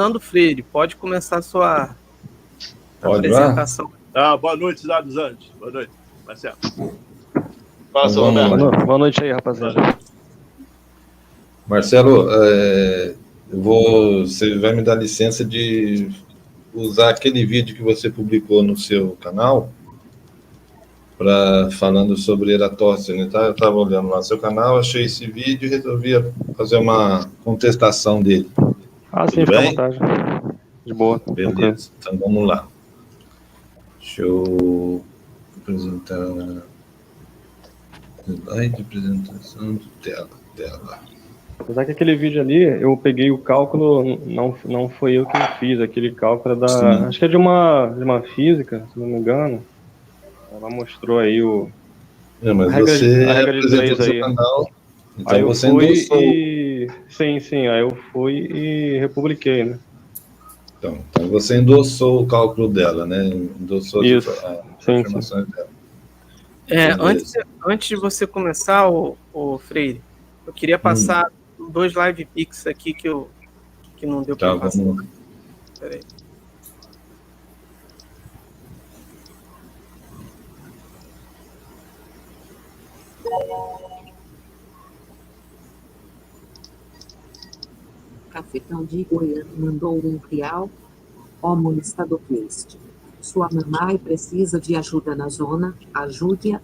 Fernando Freire, pode começar a sua apresentação. Boa noite, Dados Antes. Boa noite, Marcelo. Passa, Roberto. Boa noite aí, rapaziada. Marcelo, você vai me dar licença de usar aquele vídeo que você publicou no seu canal falando sobre Eratóstenes, tá? Eu estava olhando lá no seu canal, achei esse vídeo e resolvi fazer uma contestação dele. Sim, fica à vontade. De boa. Beleza, então vamos lá. Deixa eu apresentar slide de apresentação de tela. Apesar que aquele vídeo ali, eu peguei o cálculo, não foi eu que fiz, aquele cálculo da... Acho que é de uma física, se não me engano. Ela mostrou aí mas a regra de 3 aí. Canal, então aí eu você fui endossou... Sim, aí eu fui e republiquei, né? Então você endossou o cálculo dela, né? Endossou isso. As informações dela. Antes de você começar, o Freire, eu queria passar 2 live pics aqui que não deu para passar. Peraí. Cafetão de Goiânia mandou R$1. Homo Stadoquest. Sua mamãe precisa de ajuda na zona. Ajude-a.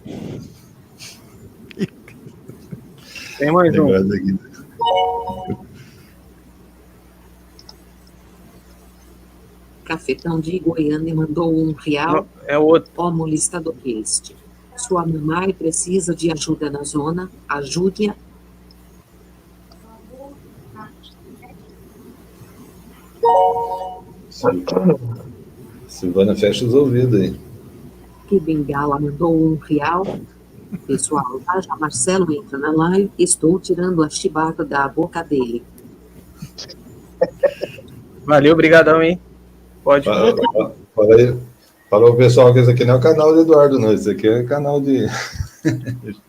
Tem mais um. Cafetão de Goiânia mandou R$1. É outro. Homo Stadoquest. Sua mamãe precisa de ajuda na zona. Ajude-a. Silvana, fecha os ouvidos aí. Que Bengala mandou R$1. Pessoal, já Marcelo entra na live. Estou tirando a chibata da boca dele. Valeu, brigadão, hein? Pode. Fala o pessoal que esse aqui não é o canal do Eduardo, não. Esse aqui é o canal de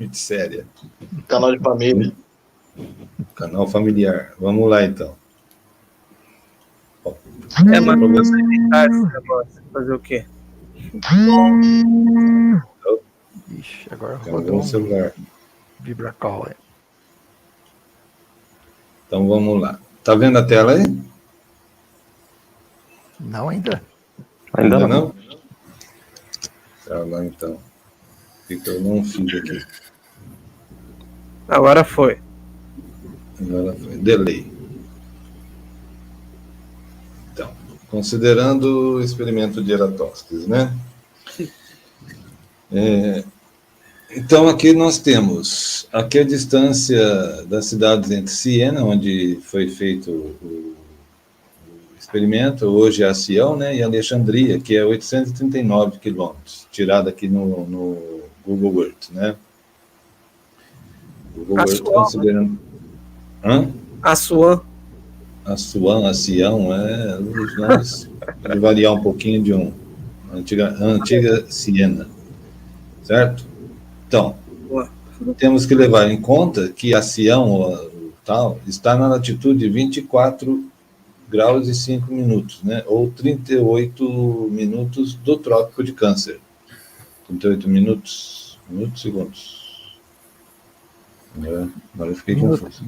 gente séria. Canal de família. Canal familiar. Vamos lá, então. Mas pra você editar esse negócio, fazer o quê? Ixi, agora rodou o celular. Vibracol, é. Então vamos lá. Tá vendo a tela aí? Não, ainda. Ainda não? Tá lá, então. Fica eu não fiz aqui. Agora foi. Delay. Então, considerando o experimento de Eratóstenes, né? Então, aqui nós temos a distância das cidades entre Siena, onde foi feito o experimento, hoje é a Sião, né, e Alexandria, que é 839 quilômetros, tirado aqui no Google Earth, né? Google Earth considerando... A Sião, os nomes pode variar um pouquinho de antiga Siena, certo? Então, temos que levar em conta que a Sião está na latitude de 24 graus e 5 minutos, né? Ou 38 minutos do Trópico de Câncer. 38 minutos, segundos. Agora eu fiquei confuso.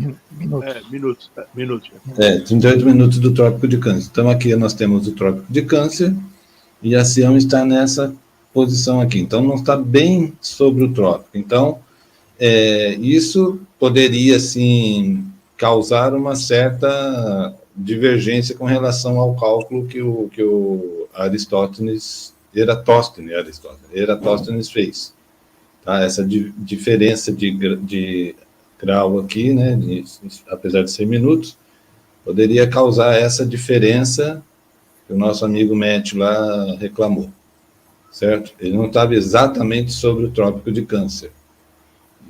Minutos. 38 minutos do Trópico de Câncer. Então, aqui nós temos o Trópico de Câncer e a Sião está nessa posição aqui. Então, não está bem sobre o trópico. Então, isso poderia, sim, causar uma certa divergência com relação ao cálculo que o Eratóstenes fez. Tá? Essa diferença de grau aqui, né, apesar de ser minutos, poderia causar essa diferença que o nosso amigo Matt lá reclamou, certo? Ele não estava exatamente sobre o Trópico de Câncer.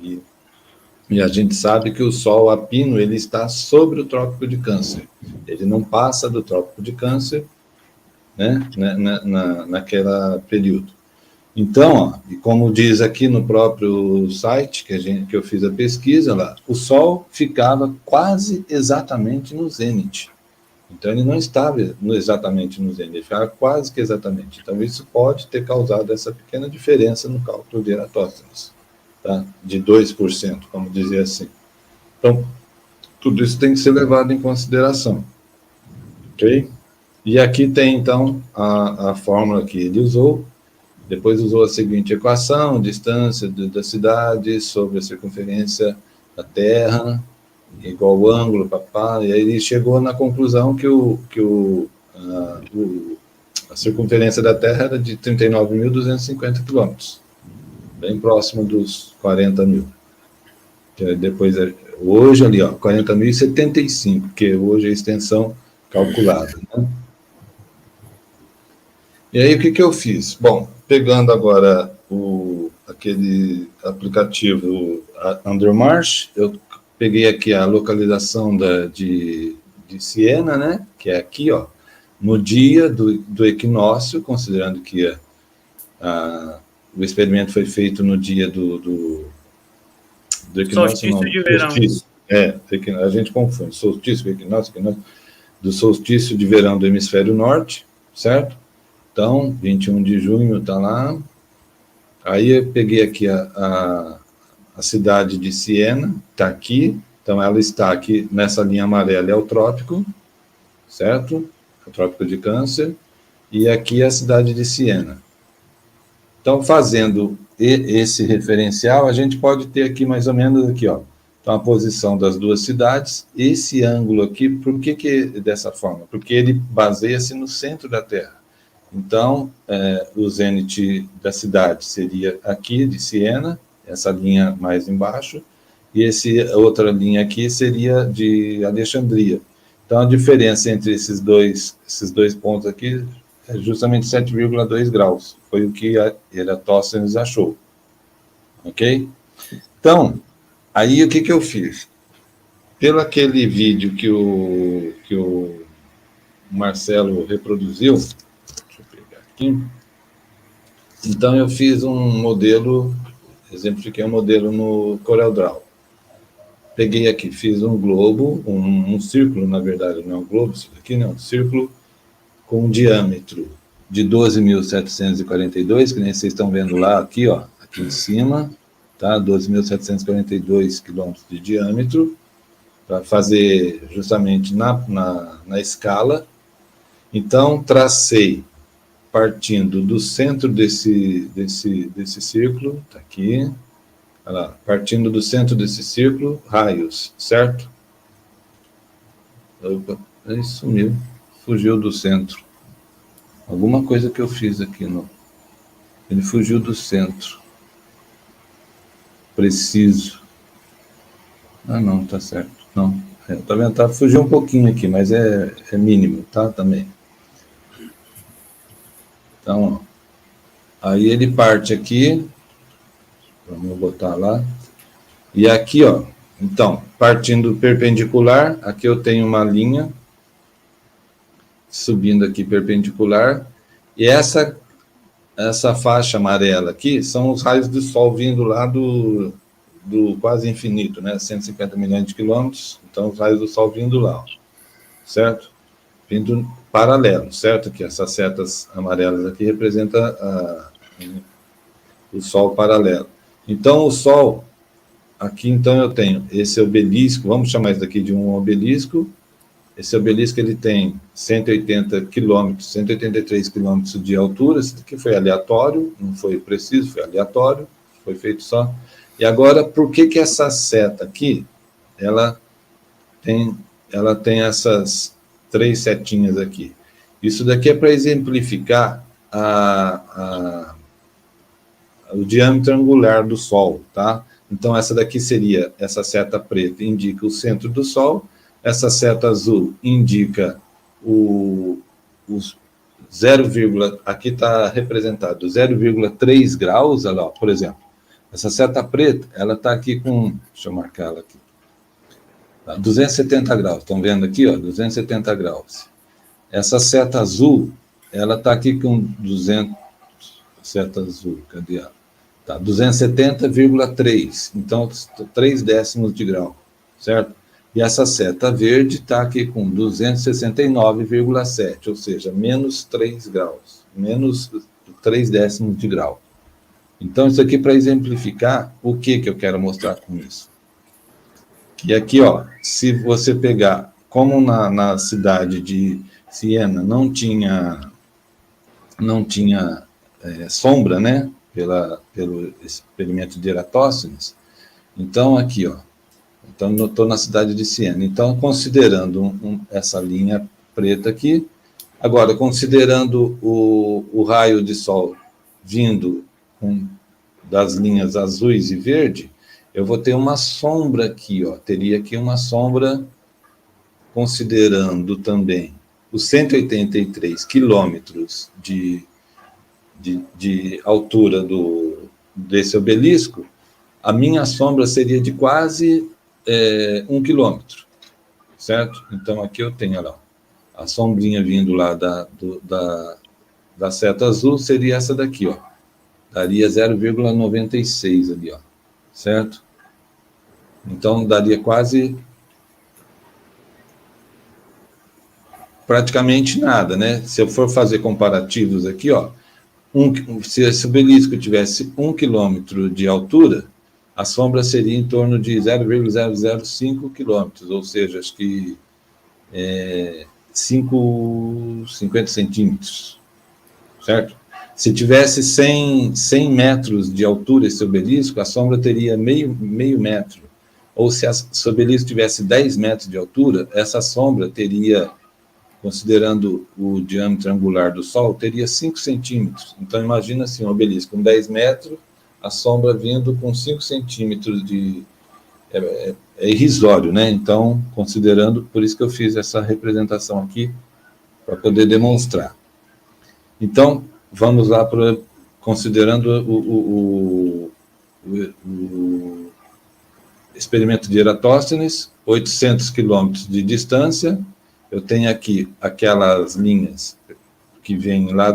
E a gente sabe que o Sol apino, ele está sobre o Trópico de Câncer. Ele não passa do Trópico de Câncer, né, naquela período. Então, e como diz aqui no próprio site que eu fiz a pesquisa lá, o Sol ficava quase exatamente no zênite. Então, ele não estava exatamente no zênite, ele ficava quase que exatamente. Então, isso pode ter causado essa pequena diferença no cálculo de Eratóstenes, tá? De 2%, como dizer assim. Então, tudo isso tem que ser levado em consideração, ok? E aqui tem, então, a fórmula que ele usou. Depois usou a seguinte equação: distância da cidade sobre a circunferência da Terra, igual ao ângulo, papá. E aí ele chegou na conclusão que a circunferência da Terra era de 39.250 quilômetros, bem próximo dos 40 mil. Depois, hoje ali, ó, 40.075, que hoje é a extensão calculada, né? E aí, o que eu fiz? Bom, pegando agora aquele aplicativo Undermarsh, eu peguei aqui a localização de Siena, né? Que é aqui, ó, no dia do equinócio, considerando que o experimento foi feito no dia do equinócio. Solstício de verão. A gente confunde solstício, equinócio, do solstício de verão do hemisfério norte, certo? Então, 21 de junho está lá. Aí eu peguei aqui a cidade de Siena, está aqui. Então, ela está aqui nessa linha amarela, é o trópico, certo? O trópico de Câncer. E aqui é a cidade de Siena. Então, fazendo esse referencial, a gente pode ter aqui mais ou menos aqui, ó. Então, a posição das duas cidades. Esse ângulo aqui, por que dessa forma? Porque ele baseia-se no centro da Terra. Então, o zênite da cidade seria aqui, de Siena, essa linha mais embaixo, e essa outra linha aqui seria de Alexandria. Então, a diferença entre esses dois pontos aqui é justamente 7,2 graus. Foi o que a Eratóstenes achou. Ok? Então, aí o que eu fiz? Pelo aquele vídeo que o Marcelo reproduziu, então, eu fiz um modelo, exemplifiquei um modelo no CorelDRAW. Peguei aqui, fiz um globo, um círculo, na verdade, não é um globo, isso aqui não, um círculo com um diâmetro de 12.742, que nem vocês estão vendo lá, aqui, ó, aqui em cima, tá? 12.742 quilômetros de diâmetro, para fazer justamente na escala. Então, tracei partindo do centro desse círculo, tá aqui, olha lá, partindo do centro desse círculo, raios, certo? Opa, ele sumiu, fugiu do centro. Alguma coisa que eu fiz aqui, não. Ele fugiu do centro. Preciso. Ah, não, tá certo. Não, tá vendo? Tá, fugiu um pouquinho aqui, mas é mínimo, tá? Também. Então, ó, aí ele parte aqui, vamos botar lá, e aqui, ó, então, partindo perpendicular, aqui eu tenho uma linha, subindo aqui perpendicular, e essa faixa amarela aqui são os raios do Sol vindo lá do quase infinito, né, 150 milhões de quilômetros, então os raios do Sol vindo lá, ó, certo? Vindo paralelo, certo? Que essas setas amarelas aqui representam o Sol paralelo. Então, o Sol, aqui então eu tenho esse obelisco, vamos chamar isso daqui de um obelisco. Esse obelisco ele tem 180 quilômetros, 183 quilômetros de altura. Isso aqui foi aleatório, não foi preciso, foi aleatório, foi feito só. E agora, por que essa seta aqui, ela tem essas 3 setinhas aqui? Isso daqui é para exemplificar o diâmetro angular do Sol, tá? Então, essa daqui seria, essa seta preta indica o centro do Sol, essa seta azul indica os 0, aqui está representado 0,3 graus, olha lá, por exemplo. Essa seta preta, ela está aqui com, deixa eu marcar ela aqui, 270 graus, estão vendo aqui, ó, 270 graus. Essa seta azul, ela está aqui com 200, seta azul, cadê ela? Tá, 270,3, então 3 décimos de grau, certo? E essa seta verde está aqui com 269,7, ou seja, menos 3 graus, menos 3 décimos de grau. Então, isso aqui para exemplificar o que eu quero mostrar com isso. E aqui, ó, se você pegar, como na cidade de Siena não tinha sombra, né, pelo experimento de Eratóstenes, então aqui, ó, então eu estou na cidade de Siena, então considerando essa linha preta aqui, agora considerando o raio de sol vindo das linhas azuis e verde, eu vou ter uma sombra aqui, ó, teria aqui uma sombra, considerando também os 183 quilômetros de altura desse obelisco, a minha sombra seria de quase 1 quilômetro, certo? Então, aqui eu tenho, olha lá, a sombrinha vindo lá da seta azul seria essa daqui, ó. Daria 0,96 ali, ó, certo? Então, daria quase praticamente nada, né? Se eu for fazer comparativos aqui, ó, se esse obelisco tivesse 1 quilômetro de altura, a sombra seria em torno de 0,005 quilômetros, ou seja, acho que 50 centímetros, certo? Se tivesse 100 metros de altura esse obelisco, a sombra teria meio metro. Ou se o obelisco tivesse 10 metros de altura, essa sombra teria, considerando o diâmetro angular do Sol, teria 5 centímetros. Então, imagina assim, um obelisco com 10 metros, a sombra vindo com 5 centímetros de... É irrisório, né? Então, considerando, por isso que eu fiz essa representação aqui, para poder demonstrar. Então, vamos lá, considerando o experimento de Eratóstenes, 800 quilômetros de distância, eu tenho aqui aquelas linhas que vêm lá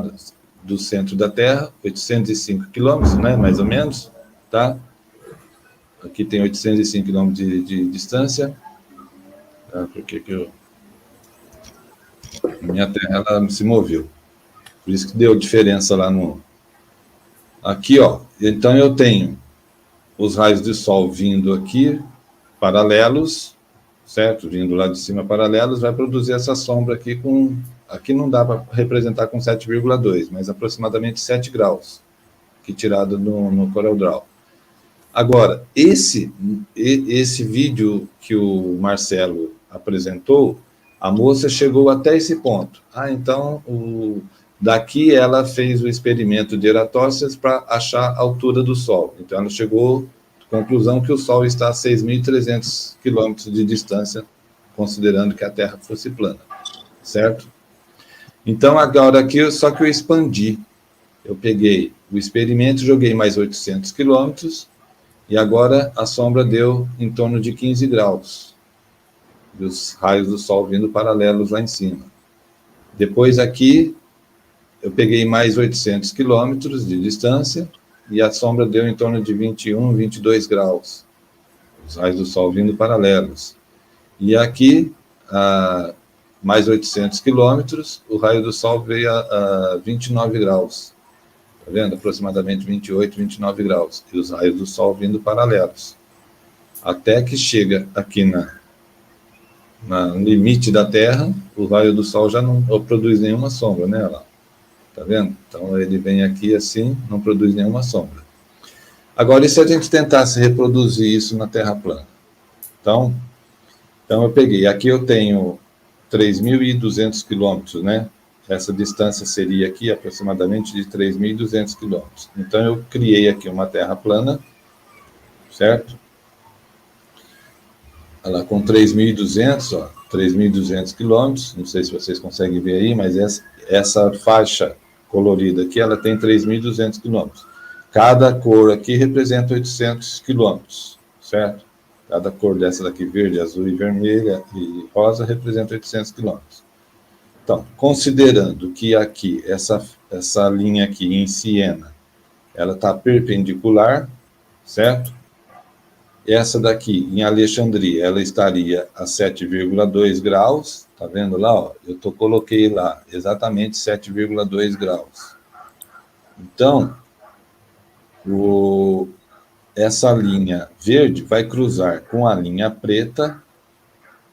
do centro da Terra, 805 quilômetros, né, mais ou menos, tá? Aqui tem 805 quilômetros de distância. Tá? Porque minha Terra ela se moveu. Por isso que deu diferença lá no... Aqui, ó, então eu tenho os raios de Sol vindo aqui, paralelos, certo? Vindo lá de cima paralelos, vai produzir essa sombra aqui com... Aqui não dá para representar com 7,2, mas aproximadamente 7 graus, que tirado no CorelDRAW. Agora, esse vídeo que o Marcelo apresentou, a moça chegou até esse ponto. Então, daqui ela fez o experimento de Eratóstenes para achar a altura do Sol. Então, ela chegou à conclusão que o Sol está a 6.300 quilômetros de distância, considerando que a Terra fosse plana, certo? Então, agora aqui, só que eu expandi. Eu peguei o experimento, joguei mais 800 quilômetros, e agora a sombra deu em torno de 15 graus. E os raios do Sol vindo paralelos lá em cima. Depois aqui, eu peguei mais 800 quilômetros de distância, e a sombra deu em torno de 21, 22 graus. Os raios do Sol vindo paralelos. E aqui, mais 800 quilômetros, o raio do Sol veio a 29 graus. Está vendo? Aproximadamente 28, 29 graus. E os raios do Sol vindo paralelos. Até que chega aqui no limite da Terra, o raio do Sol já não produz nenhuma sombra, né? Está vendo? Então, ele vem aqui assim, não produz nenhuma sombra. Agora, e se a gente tentasse reproduzir isso na Terra plana? Então eu peguei, aqui eu tenho 3.200 quilômetros, né? Essa distância seria aqui aproximadamente de 3.200 quilômetros. Então, eu criei aqui uma Terra plana, certo? Ela com 3.200, ó, 3.200 quilômetros, não sei se vocês conseguem ver aí, mas essa faixa colorida aqui, ela tem 3.200 quilômetros. Cada cor aqui representa 800 quilômetros, certo? Cada cor dessa daqui, verde, azul e vermelha e rosa, representa 800 quilômetros. Então, considerando que aqui, essa linha aqui em Siena, ela está perpendicular, certo? Essa daqui, em Alexandria, ela estaria a 7,2 graus. Tá vendo lá? Ó? Coloquei lá exatamente 7,2 graus. Então, essa linha verde vai cruzar com a linha preta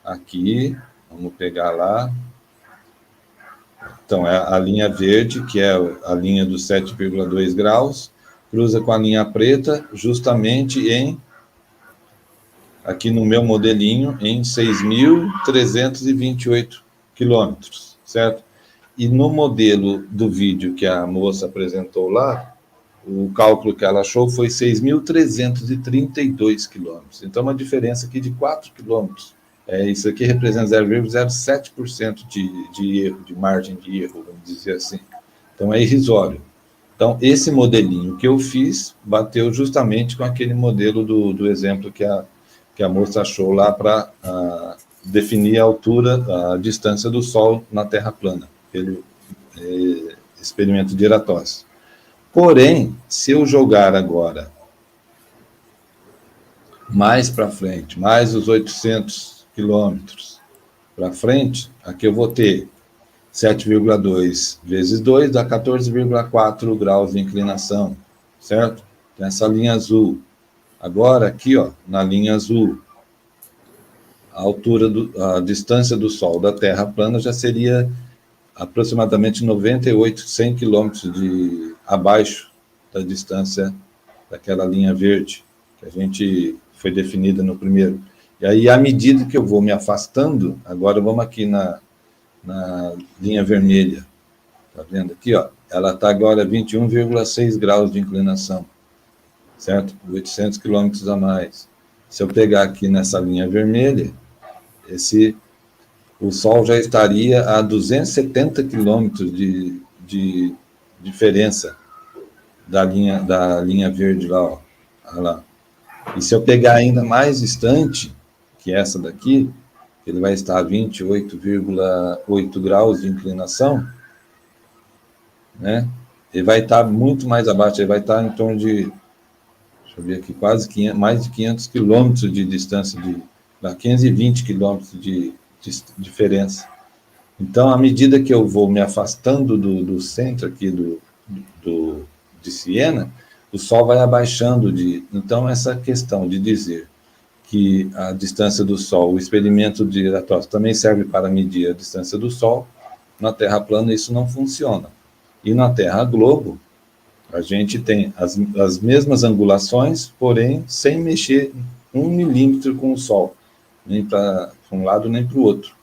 aqui. Vamos pegar lá. Então, é a linha verde, que é a linha dos 7,2 graus, cruza com a linha preta, justamente aqui no meu modelinho, em 6.328 quilômetros, certo? E no modelo do vídeo que a moça apresentou lá, o cálculo que ela achou foi 6.332 quilômetros. Então, uma diferença aqui de 4 quilômetros. Isso aqui representa 0,07% de erro, de margem de erro, vamos dizer assim. Então, é irrisório. Então, esse modelinho que eu fiz bateu justamente com aquele modelo do exemplo que a moça achou lá para definir a altura, a distância do Sol na Terra plana, pelo experimento de Eratosthenes. Porém, se eu jogar agora mais para frente, mais os 800 quilômetros para frente, aqui eu vou ter 7,2 vezes 2 dá 14,4 graus de inclinação, certo? Nessa linha azul. Agora, aqui, ó, na linha azul, a distância do Sol da Terra plana já seria aproximadamente 100 quilômetros abaixo da distância daquela linha verde, que a gente foi definida no primeiro. E aí, à medida que eu vou me afastando, agora vamos aqui na linha vermelha, tá vendo aqui, ó? Ela está agora 21,6 graus de inclinação, certo? 800 quilômetros a mais. Se eu pegar aqui nessa linha vermelha, o Sol já estaria a 270 quilômetros de diferença da linha verde lá, ó. Olha lá. E se eu pegar ainda mais distante, que essa daqui, ele vai estar a 28,8 graus de inclinação, né? Ele vai estar muito mais abaixo, ele vai estar em torno de, deixa eu ver aqui, mais de 500 quilômetros de distância, 520 quilômetros de diferença. Então, à medida que eu vou me afastando do centro aqui de Siena, o Sol vai abaixando Então, essa questão de dizer que a distância do Sol, o experimento de Eratosthenes também serve para medir a distância do Sol, na Terra plana isso não funciona. E na Terra globo, a gente tem as mesmas angulações, porém sem mexer 1 milímetro com o Sol, nem para um lado nem para o outro.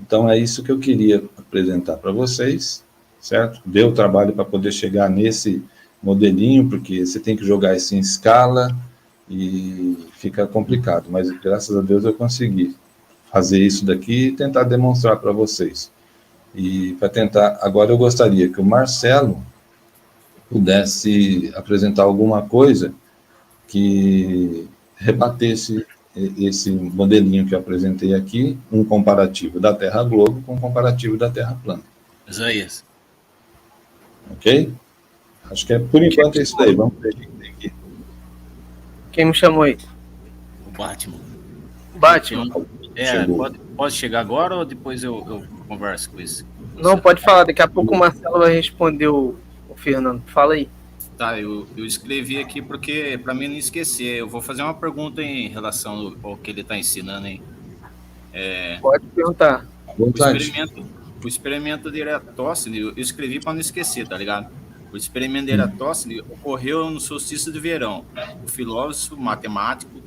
Então é isso que eu queria apresentar para vocês, certo? Deu trabalho para poder chegar nesse modelinho, porque você tem que jogar isso em escala e fica complicado, mas graças a Deus eu consegui fazer isso daqui e tentar demonstrar para vocês. E para tentar, agora eu gostaria que o Marcelo pudesse apresentar alguma coisa que rebatesse esse modelinho que eu apresentei aqui, um comparativo da Terra globo com um comparativo da Terra plana. Isaías. Ok? Acho que por enquanto é isso daí. Vamos ver o que tem aqui. Quem me chamou aí? O Batman. Batman. Pode chegar agora ou depois eu converso com isso? Não, pode falar. Daqui a pouco o Marcelo vai responder o Fernando. Fala aí. Tá, eu escrevi aqui porque, para mim não esquecer, eu vou fazer uma pergunta em relação ao que ele está ensinando aí. Pode perguntar. O experimento de Eratosthenes, eu escrevi para não esquecer, tá ligado? O experimento de Eratosthenes ocorreu no solstício de verão. O filósofo matemático,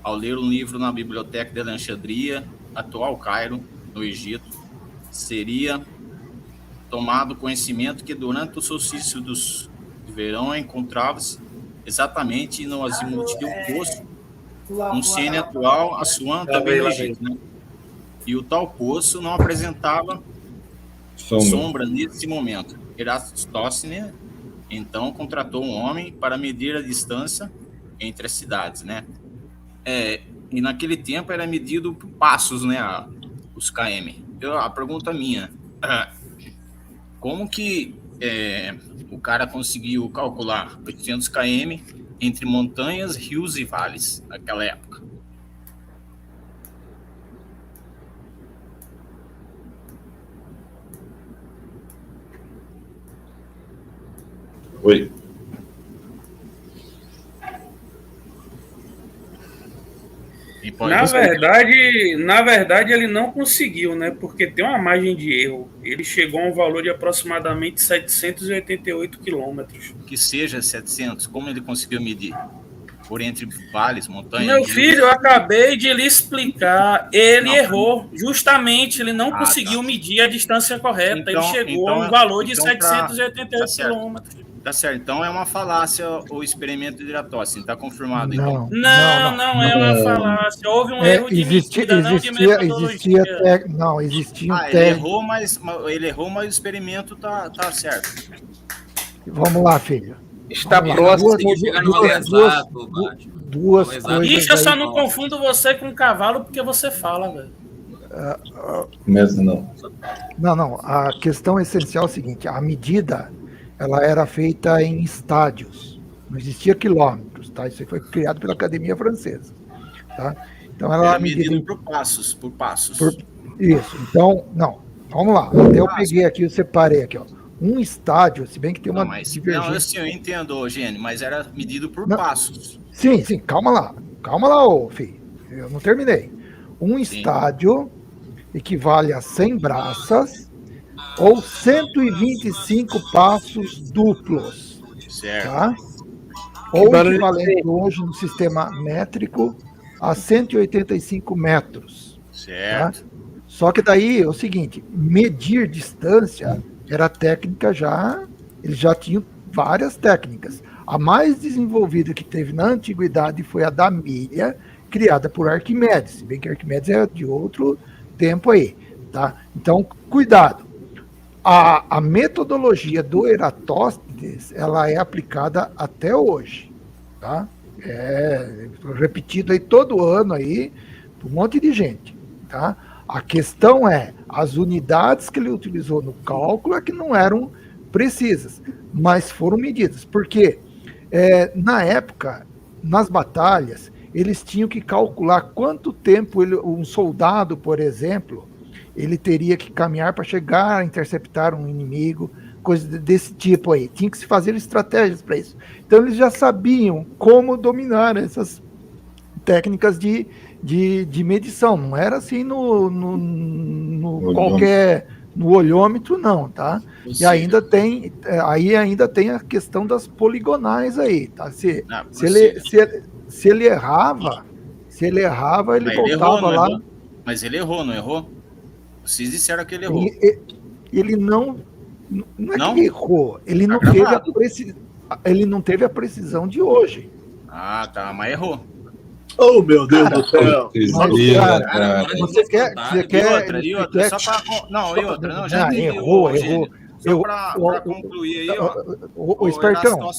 ao ler um livro na biblioteca de Alexandria, atual Cairo, no Egito, seria tomado conhecimento que durante o solstício de verão encontrava-se exatamente no azimuth oposto, um sênior atual, Assuã, também no Egito, né? E o tal poço não apresentava sombra nesse momento. Eratosthenes, então, contratou um homem para medir a distância entre as cidades, né? E naquele tempo era medido por passos, né? Os km. A pergunta minha, como que o cara conseguiu calcular 800 km entre montanhas, rios e vales naquela época. Oi. Na verdade, ele não conseguiu, né? Porque tem uma margem de erro. Ele chegou a um valor de aproximadamente 788 quilômetros. Que seja 700, como ele conseguiu medir? Por entre vales, montanhas... Meu filho, eu acabei de lhe explicar. Ele errou. Justamente, ele não conseguiu medir a distância correta. Ele chegou a um valor de 788 quilômetros. Tá certo, então é uma falácia o experimento de Eratosthenes, está confirmado então? Não é uma falácia, houve um erro de medida, não de metodologia. Ele errou, mas o experimento tá certo. Vamos lá, filho. Está próximo de chegar no valor exato, duas coisas. Ixi, eu só não confundo você com um cavalo porque você fala, velho. Mesmo não. Não, a questão essencial é o seguinte, a medida ela era feita em estádios, não existia quilômetros, tá? Isso aí foi criado pela Academia Francesa, tá? Então ela era medida por passos. Isso, então, não, vamos lá, até eu peguei aqui, eu separei aqui, ó, um estádio, se bem que tem uma divergência. Não, assim, eu entendo, Eugênio, mas era medido por passos. Sim, calma lá, ô filho, eu não terminei. Um estádio equivale a 100 braças, ou 125 passos duplos. Certo. Tá? Ou equivalente hoje no sistema métrico a 185 metros. Certo. Tá? Só que daí é o seguinte, medir distância era técnica eles já tinham várias técnicas. A mais desenvolvida que teve na antiguidade foi a da milha, criada por Arquimedes, se bem que Arquimedes é de outro tempo aí. Tá? Então, cuidado. A metodologia do Eratóstenes, ela é aplicada até hoje, tá? Repetido aí todo ano aí, por um monte de gente, tá? A questão é, as unidades que ele utilizou no cálculo é que não eram precisas, mas foram medidas, porque na época, nas batalhas, eles tinham que calcular quanto tempo um soldado, por exemplo, ele teria que caminhar para chegar a interceptar um inimigo, coisa desse tipo aí. Tinha que se fazer estratégias para isso. Então eles já sabiam como dominar essas técnicas de medição. Não era assim no olhômetro, não, tá? E ainda tem a questão das poligonais aí, tá? Se ele errava, ele voltava lá. Mas ele errou, não errou? Vocês disseram que ele errou. Ele não é que errou, ele não teve a precisão de hoje. Ah, tá, mas errou. Oh, meu Deus do céu! Você quer e outra, só para... Não, e outra, não, já entendi. Errou. Só para concluir aí, ó. O espertão.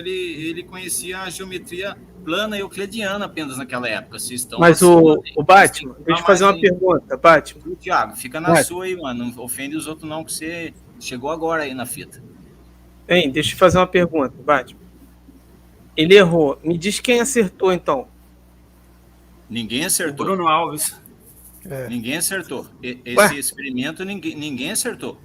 Ele conhecia a geometria plana euclidiana apenas naquela época. Vocês estão mas o Batman, deixa eu fazer uma pergunta, Batman. Tiago, fica na sua aí, mano. Não ofende os outros não, que você chegou agora aí na fita. Hein, deixa eu fazer uma pergunta, Batman. Ele errou. Me diz quem acertou, então. Ninguém acertou. Bruno Alves. Ninguém acertou. Esse experimento, ninguém acertou.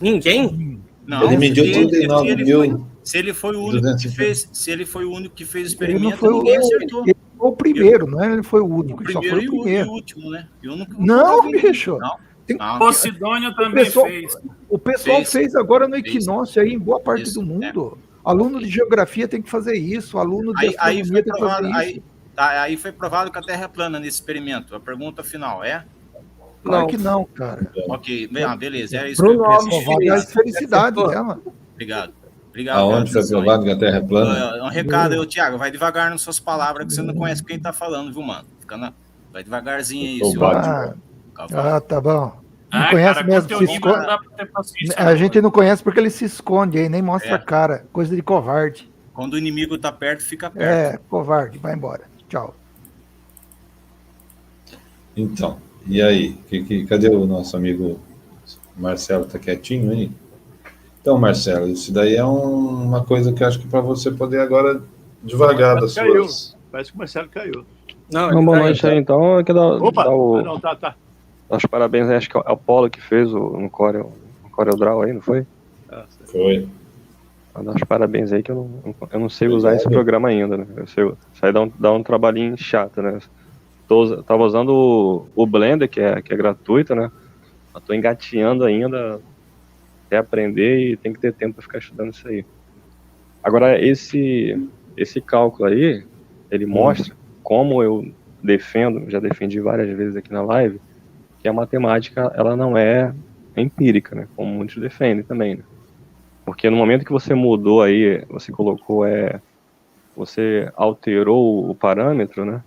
Ninguém? Não. Ele mediu 39 mil. Se ele foi o único que fez o experimento, ninguém acertou. Ele foi o primeiro, não é? Ele foi o único. O primeiro e o último, né? Não, bicho. O Sidônio também fez. O pessoal fez agora no equinócio aí em boa parte do mundo. Aluno de geografia tem que fazer isso, aluno de astronomia tem que fazer isso. Aí foi provado que a Terra é plana nesse experimento. A pergunta final é? Claro que não, cara. Ok, beleza. Era isso que eu queria. A felicidade dela. Obrigado. Aonde foi provado que a Terra é plana? Um recado, Tiago, vai devagar nas suas palavras, que você não conhece quem tá falando, viu, mano? Vai devagarzinho aí, seu tá bom. Não conhece mesmo, se esconde. A gente não conhece porque ele se esconde aí, nem mostra a cara. Coisa de covarde. Quando o inimigo tá perto, fica perto. Covarde, vai embora. Tchau. Então, e aí? Cadê o nosso amigo Marcelo? Tá quietinho aí? Então, Marcelo, isso daí é uma coisa que eu acho que para você poder agora devagar das suas. Parece que o Marcelo caiu. Não, boa noite aí, então. Opa! Tá. Dar os parabéns, acho que é o Paulo que fez no CorelDRAW aí, não foi? Foi. Dar os parabéns aí, que eu não sei usar esse programa ainda, né? Isso aí dá um trabalhinho chato, né? Tava usando o Blender, que é gratuito, né? Eu tô engateando ainda até aprender e tem que ter tempo para ficar estudando isso aí. Agora, esse cálculo aí, ele mostra como eu já defendi várias vezes aqui na live, que a matemática, ela não é empírica, né? Como muitos defendem também, né? Porque no momento que você mudou aí, você colocou, você alterou o parâmetro, né?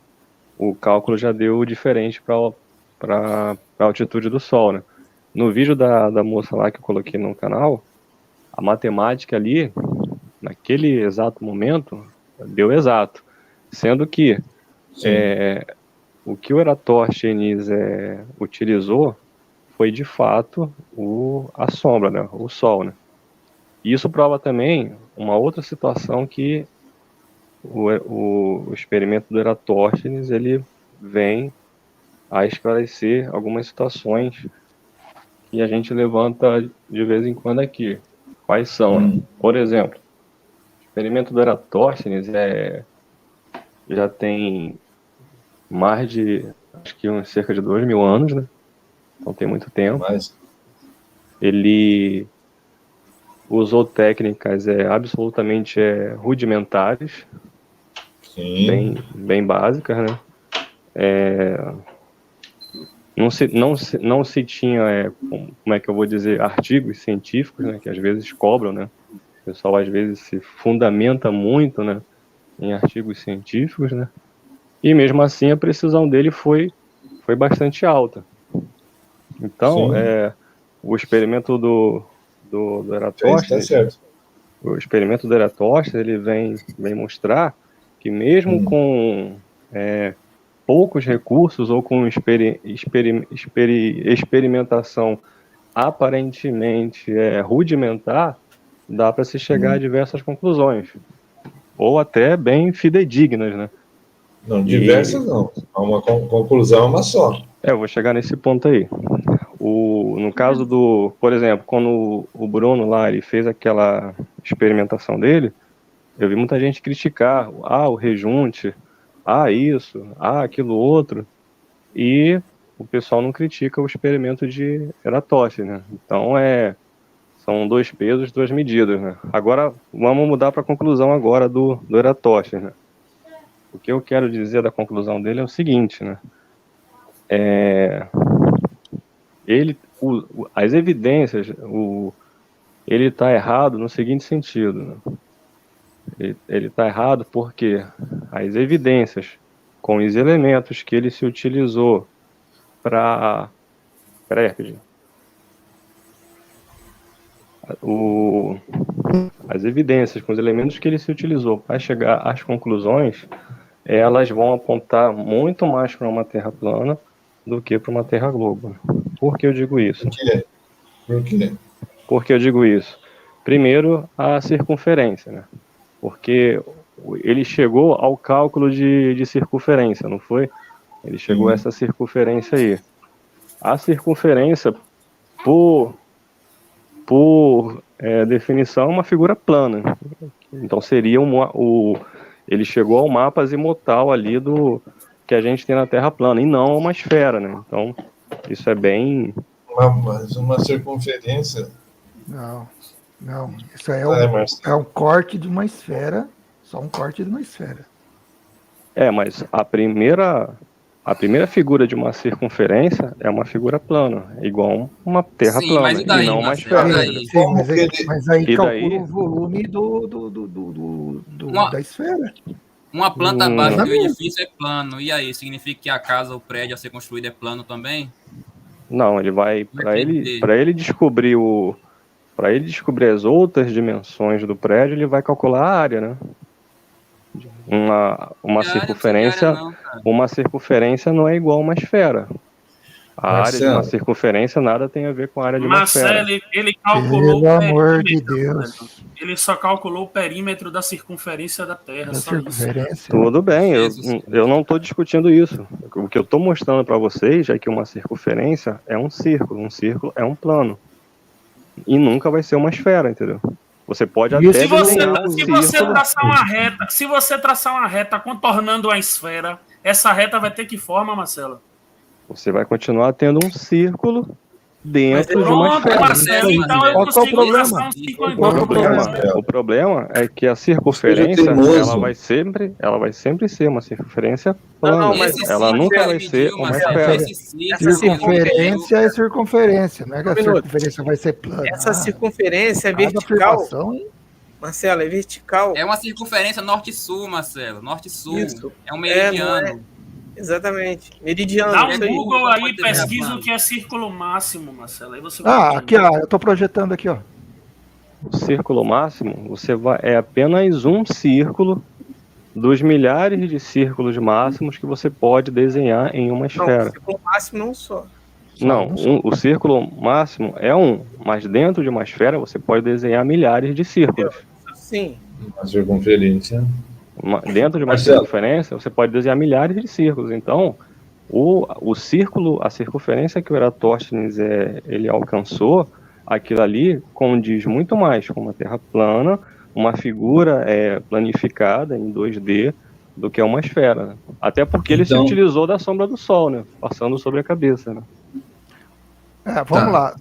O cálculo já deu diferente para a altitude do Sol, né? No vídeo da moça lá que eu coloquei no canal, a matemática ali, naquele exato momento, deu exato. Sendo que o que o Eratosthenes utilizou foi, de fato, a sombra, né? O Sol, né? E isso prova também uma outra situação que o experimento do Eratosthenes, ele vem a esclarecer algumas situações que a gente levanta de vez em quando aqui. Quais são? Né? Por exemplo, o experimento do Eratosthenes já tem mais de, acho que cerca de 2.000 anos, né? Não tem muito tempo. Ele usou técnicas absolutamente rudimentares, bem básicas, né? Não se tinha, como é que eu vou dizer, artigos científicos, né? Que às vezes cobram, né? O pessoal às vezes se fundamenta muito, né? Em artigos científicos, né? E mesmo assim a precisão dele foi bastante alta. Então, o experimento do Eratosthenes, o experimento do Eratosthenes, ele vem mostrar que mesmo com poucos recursos ou com experimentação aparentemente rudimentar, dá para se chegar a diversas conclusões, ou até bem fidedignas, né? Não, diversas não. Uma conclusão é uma só. Eu vou chegar nesse ponto aí. No caso por exemplo, quando o Bruno lá, ele fez aquela experimentação dele, eu vi muita gente criticar, o rejunte, isso, aquilo outro, e o pessoal não critica o experimento de Eratosthenes, né? Então são 2 pesos, 2 medidas, né? Agora vamos mudar para a conclusão agora do Eratosthenes, né? O que eu quero dizer da conclusão dele é o seguinte, né? As evidências, ele está errado no seguinte sentido, né? Ele está errado porque as evidências com os elementos que ele se utilizou para... As evidências com os elementos que ele se utilizou para chegar às conclusões, elas vão apontar muito mais para uma Terra plana do que para uma Terra globo. Por que eu digo isso? Por quê? Por que eu digo isso? Primeiro, a circunferência, né? Porque ele chegou ao cálculo de circunferência, não foi? Ele chegou a essa circunferência aí. A circunferência, por definição, é uma figura plana. Então seria ele chegou ao mapa azimutal ali do que a gente tem na Terra plana, e não uma esfera, né? Então, isso é bem... Mas uma circunferência... Não. Isso aí é um corte de uma esfera, só um corte de uma esfera. Mas a primeira figura de uma circunferência é uma figura plana, igual uma Terra plana, mas e daí, e não uma esfera. Mas aí calcula o volume da esfera. Uma planta abaixo do edifício é plano. E aí, significa que a casa, o prédio a ser construído é plano também? Não, ele vai... Para ele descobrir as outras dimensões do prédio, ele vai calcular a área, né? Uma circunferência, uma circunferência não é igual a uma esfera. A área de uma circunferência nada tem a ver com a área de uma esfera. Marcelo, ele calculou... Pelo amor de Deus. Ele só calculou o perímetro da circunferência da Terra. Da circunferência. Tudo bem, eu não estou discutindo isso. O que eu estou mostrando para vocês é que uma circunferência é um círculo é um plano. E nunca vai ser uma esfera, entendeu? Você pode até se você traçar uma reta contornando a esfera, essa reta vai ter que forma, Marcelo? Você vai continuar tendo um círculo dentro de uma esfera. Marcelo, então eu consigo traçar um círculo igual. O problema é que a circunferência ela vai sempre ser uma circunferência plana. Ela nunca vai ser uma esfera. Circunferência é circunferência, não é que a circunferência vai ser plana. Essa circunferência é vertical. Marcelo, é vertical. É uma circunferência norte-sul, Marcelo. Norte-sul. É um meridiano. Exatamente. Meridiano. Dá um Google aí, pesquisa o que é círculo máximo, Marcelo. Aí você aqui, ó. Eu tô projetando aqui, ó. O círculo máximo, é apenas um círculo dos milhares de círculos máximos que você pode desenhar em uma esfera. Não, o círculo máximo é um só. Não, o círculo máximo é um, mas dentro de uma esfera você pode desenhar milhares de círculos. Sim. Uma circunferência. Dentro de uma circunferência, você pode desenhar milhares de círculos. Então, o círculo, a circunferência que o Eratosthenes ele alcançou, aquilo ali condiz muito mais com uma terra plana, uma figura planificada em 2D, do que uma esfera. Até porque ele se utilizou da sombra do Sol, né? Passando sobre a cabeça. Né? Vamos lá.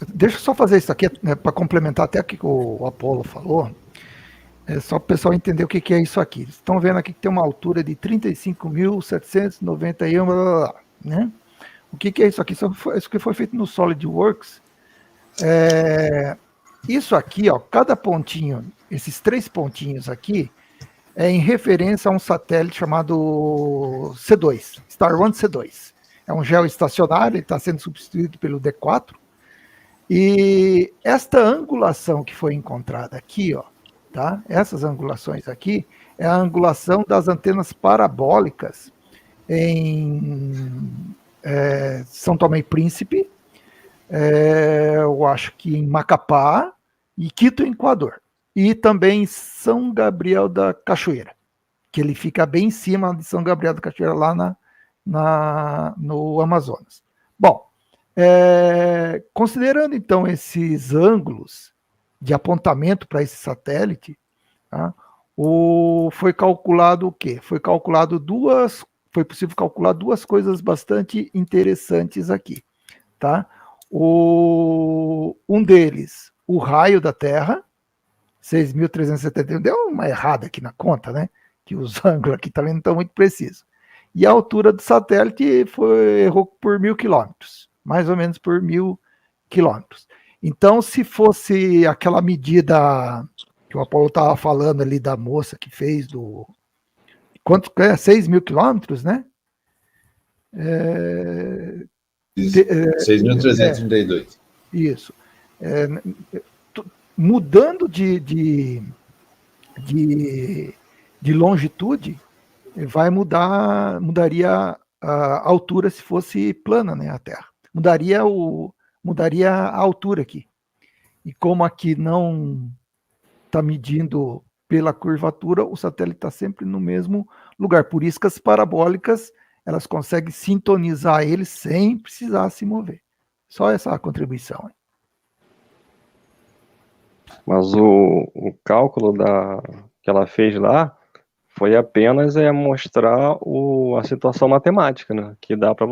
Deixa eu só fazer isso aqui, né, para complementar até o que o Apolo falou. É só para o pessoal entender o que é isso aqui. Vocês estão vendo aqui que tem uma altura de 35.791, né? O que é isso aqui? Isso que foi feito no SolidWorks. Isso aqui, ó, cada pontinho, esses 3 pontinhos aqui, é em referência a um satélite chamado C2, Star One C2. É um geoestacionário, ele está sendo substituído pelo D4. E esta angulação que foi encontrada aqui, ó, tá? Essas angulações aqui é a angulação das antenas parabólicas em São Tomé e Príncipe, eu acho que em Macapá e Quito, em Equador. E também em São Gabriel da Cachoeira, que ele fica bem em cima de São Gabriel da Cachoeira, lá no Amazonas. Bom, considerando então esses ângulos de apontamento para esse satélite, tá? Foi calculado o quê? Foi possível calcular 2 coisas bastante interessantes aqui, tá? Um deles, o raio da Terra, 6.371, deu uma errada aqui na conta, né? Que os ângulos aqui também não estão muito precisos. E a altura do satélite errou por 1.000 quilômetros, mais ou menos por 1.000 quilômetros. Então, se fosse aquela medida que o Apolo estava falando ali da moça que fez quanto é? 6.000 quilômetros, né? 6.332. Isso. Mudando de longitude, mudaria a altura se fosse plana, né, a Terra. Mudaria a altura aqui. E como aqui não está medindo pela curvatura, o satélite está sempre no mesmo lugar. Por isso que as parabólicas, elas conseguem sintonizar ele sem precisar se mover. Só essa contribuição. Mas o cálculo que ela fez lá foi apenas mostrar a situação matemática, né? Que dá para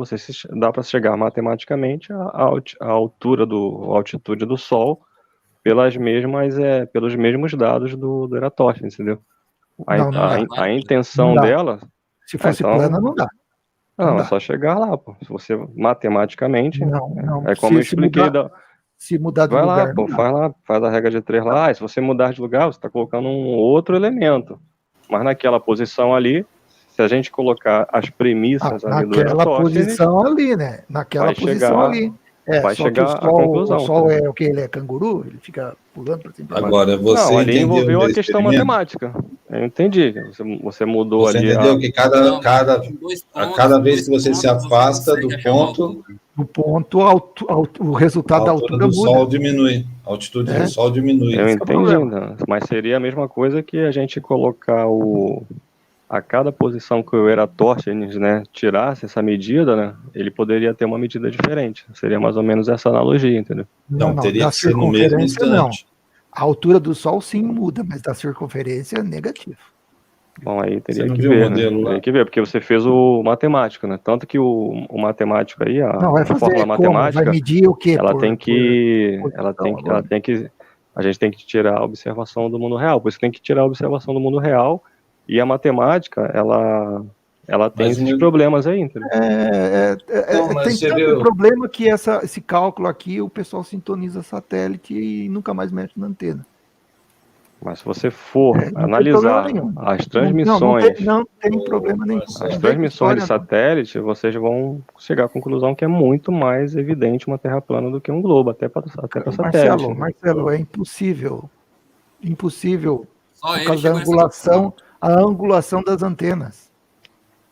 chegar matematicamente à altura a altitude do Sol pelos mesmos dados do Eratosthenes, entendeu? A intenção dela... Se fosse plana, não dá. Não, é só chegar lá, pô. Se você matematicamente... É como eu expliquei... Se mudar de vai lugar... lá, pô, faz a regra de 3 lá. Se você mudar de lugar, você está colocando um outro elemento. Mas naquela posição ali, se a gente colocar as premissas ali do Eratosthenes... Naquela posição ali, né? Naquela posição ali. Vai chegar à conclusão. O Sol é o que? Ele é canguru? Ele fica pulando para cima. Agora, você não, ele envolveu a questão matemática. Eu entendi. Você mudou você ali... Você entendeu que a cada vez que você se afasta do ponto... do ponto, o resultado da altura do muda. Sol diminui. A altitude do Sol diminui. Eu entendi, mas seria a mesma coisa que a gente colocar a cada posição que o Eratosthenes, né, tirasse essa medida, né, ele poderia ter uma medida diferente. Seria mais ou menos essa analogia, entendeu? Não, teria que ser no mesmo instante. Não. A altura do Sol sim muda, mas da circunferência é negativo. Bom, aí teria que ver, né? Teria que ver, porque você fez o matemático, né? Tanto que o matemático aí, a fórmula matemática, vai medir o quê? A gente tem que tirar a observação do mundo real. Por isso tem que tirar a observação do mundo real, e a matemática, ela tem esses problemas aí, entendeu? Tem tanto problema que esse cálculo aqui, o pessoal sintoniza satélite e nunca mais mexe na antena. Mas se você for analisar as transmissões... Não tem problema nenhum. As transmissões de satélite, vocês vão chegar à conclusão que é muito mais evidente uma Terra plana do que um globo, até para satélite. Marcelo, é impossível. Impossível. Só por causa da angulação das antenas.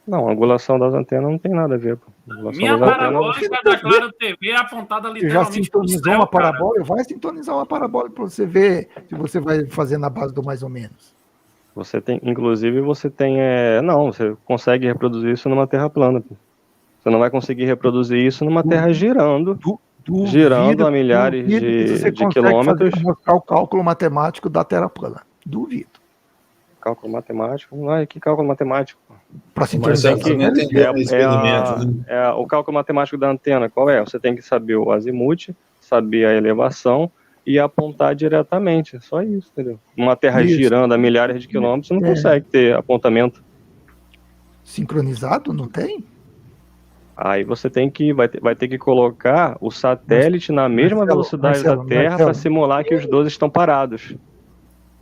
Não, a angulação das antenas não tem nada a ver. Minha parabólica da Claro TV é apontada literalmente. Já sintonizou uma parabólica? Vai sintonizar uma parabólica para você ver se você vai fazer na base do mais ou menos. Você tem, inclusive, você consegue reproduzir isso numa Terra plana. Você não vai conseguir reproduzir isso numa Terra girando a milhares de quilômetros. Mostrar o cálculo matemático da Terra plana. Duvido. Cálculo matemático? Que cálculo matemático? Para sintonizar o cálculo matemático da antena, qual é? Você tem que saber o azimuth, saber a elevação e apontar diretamente. Só isso, entendeu? Uma Terra girando a milhares de quilômetros, você não consegue ter apontamento. Sincronizado? Não tem? Aí você vai ter que colocar o satélite na mesma velocidade da Terra para simular que os dois estão parados.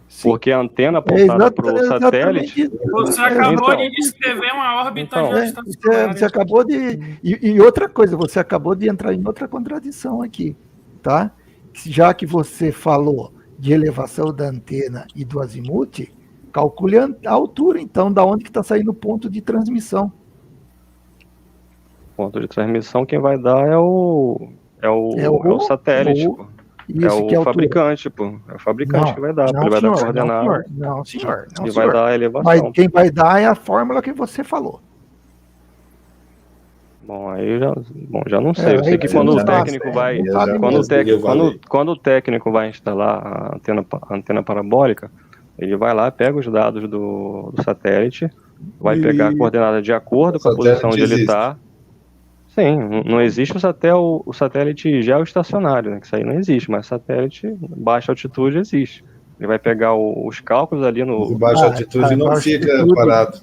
Sim. Porque a antena apontada para o satélite... Você acabou de descrever uma órbita geoestacionária. Você acabou de... E outra coisa, você acabou de entrar em outra contradição aqui, tá? Já que você falou de elevação da antena e do azimuth, calcule a altura, então, da onde que está saindo o ponto de transmissão. Ponto de transmissão, quem vai dar é o satélite, pô. É o fabricante, pô. É o fabricante que vai dar. Ele vai dar coordenada. Não, senhor. Ele vai dar a elevação. Mas quem vai dar é a fórmula que você falou. Bom, aí já não sei. Eu sei que quando o técnico vai... Quando o técnico vai instalar a antena parabólica, ele vai lá, pega os dados do satélite, vai pegar a coordenada de acordo com a posição onde ele está. Sim, não existe o satélite geoestacionário, né? Que isso aí não existe, mas satélite baixa altitude existe. Ele vai pegar os cálculos ali no... De baixa altitude não fica parado.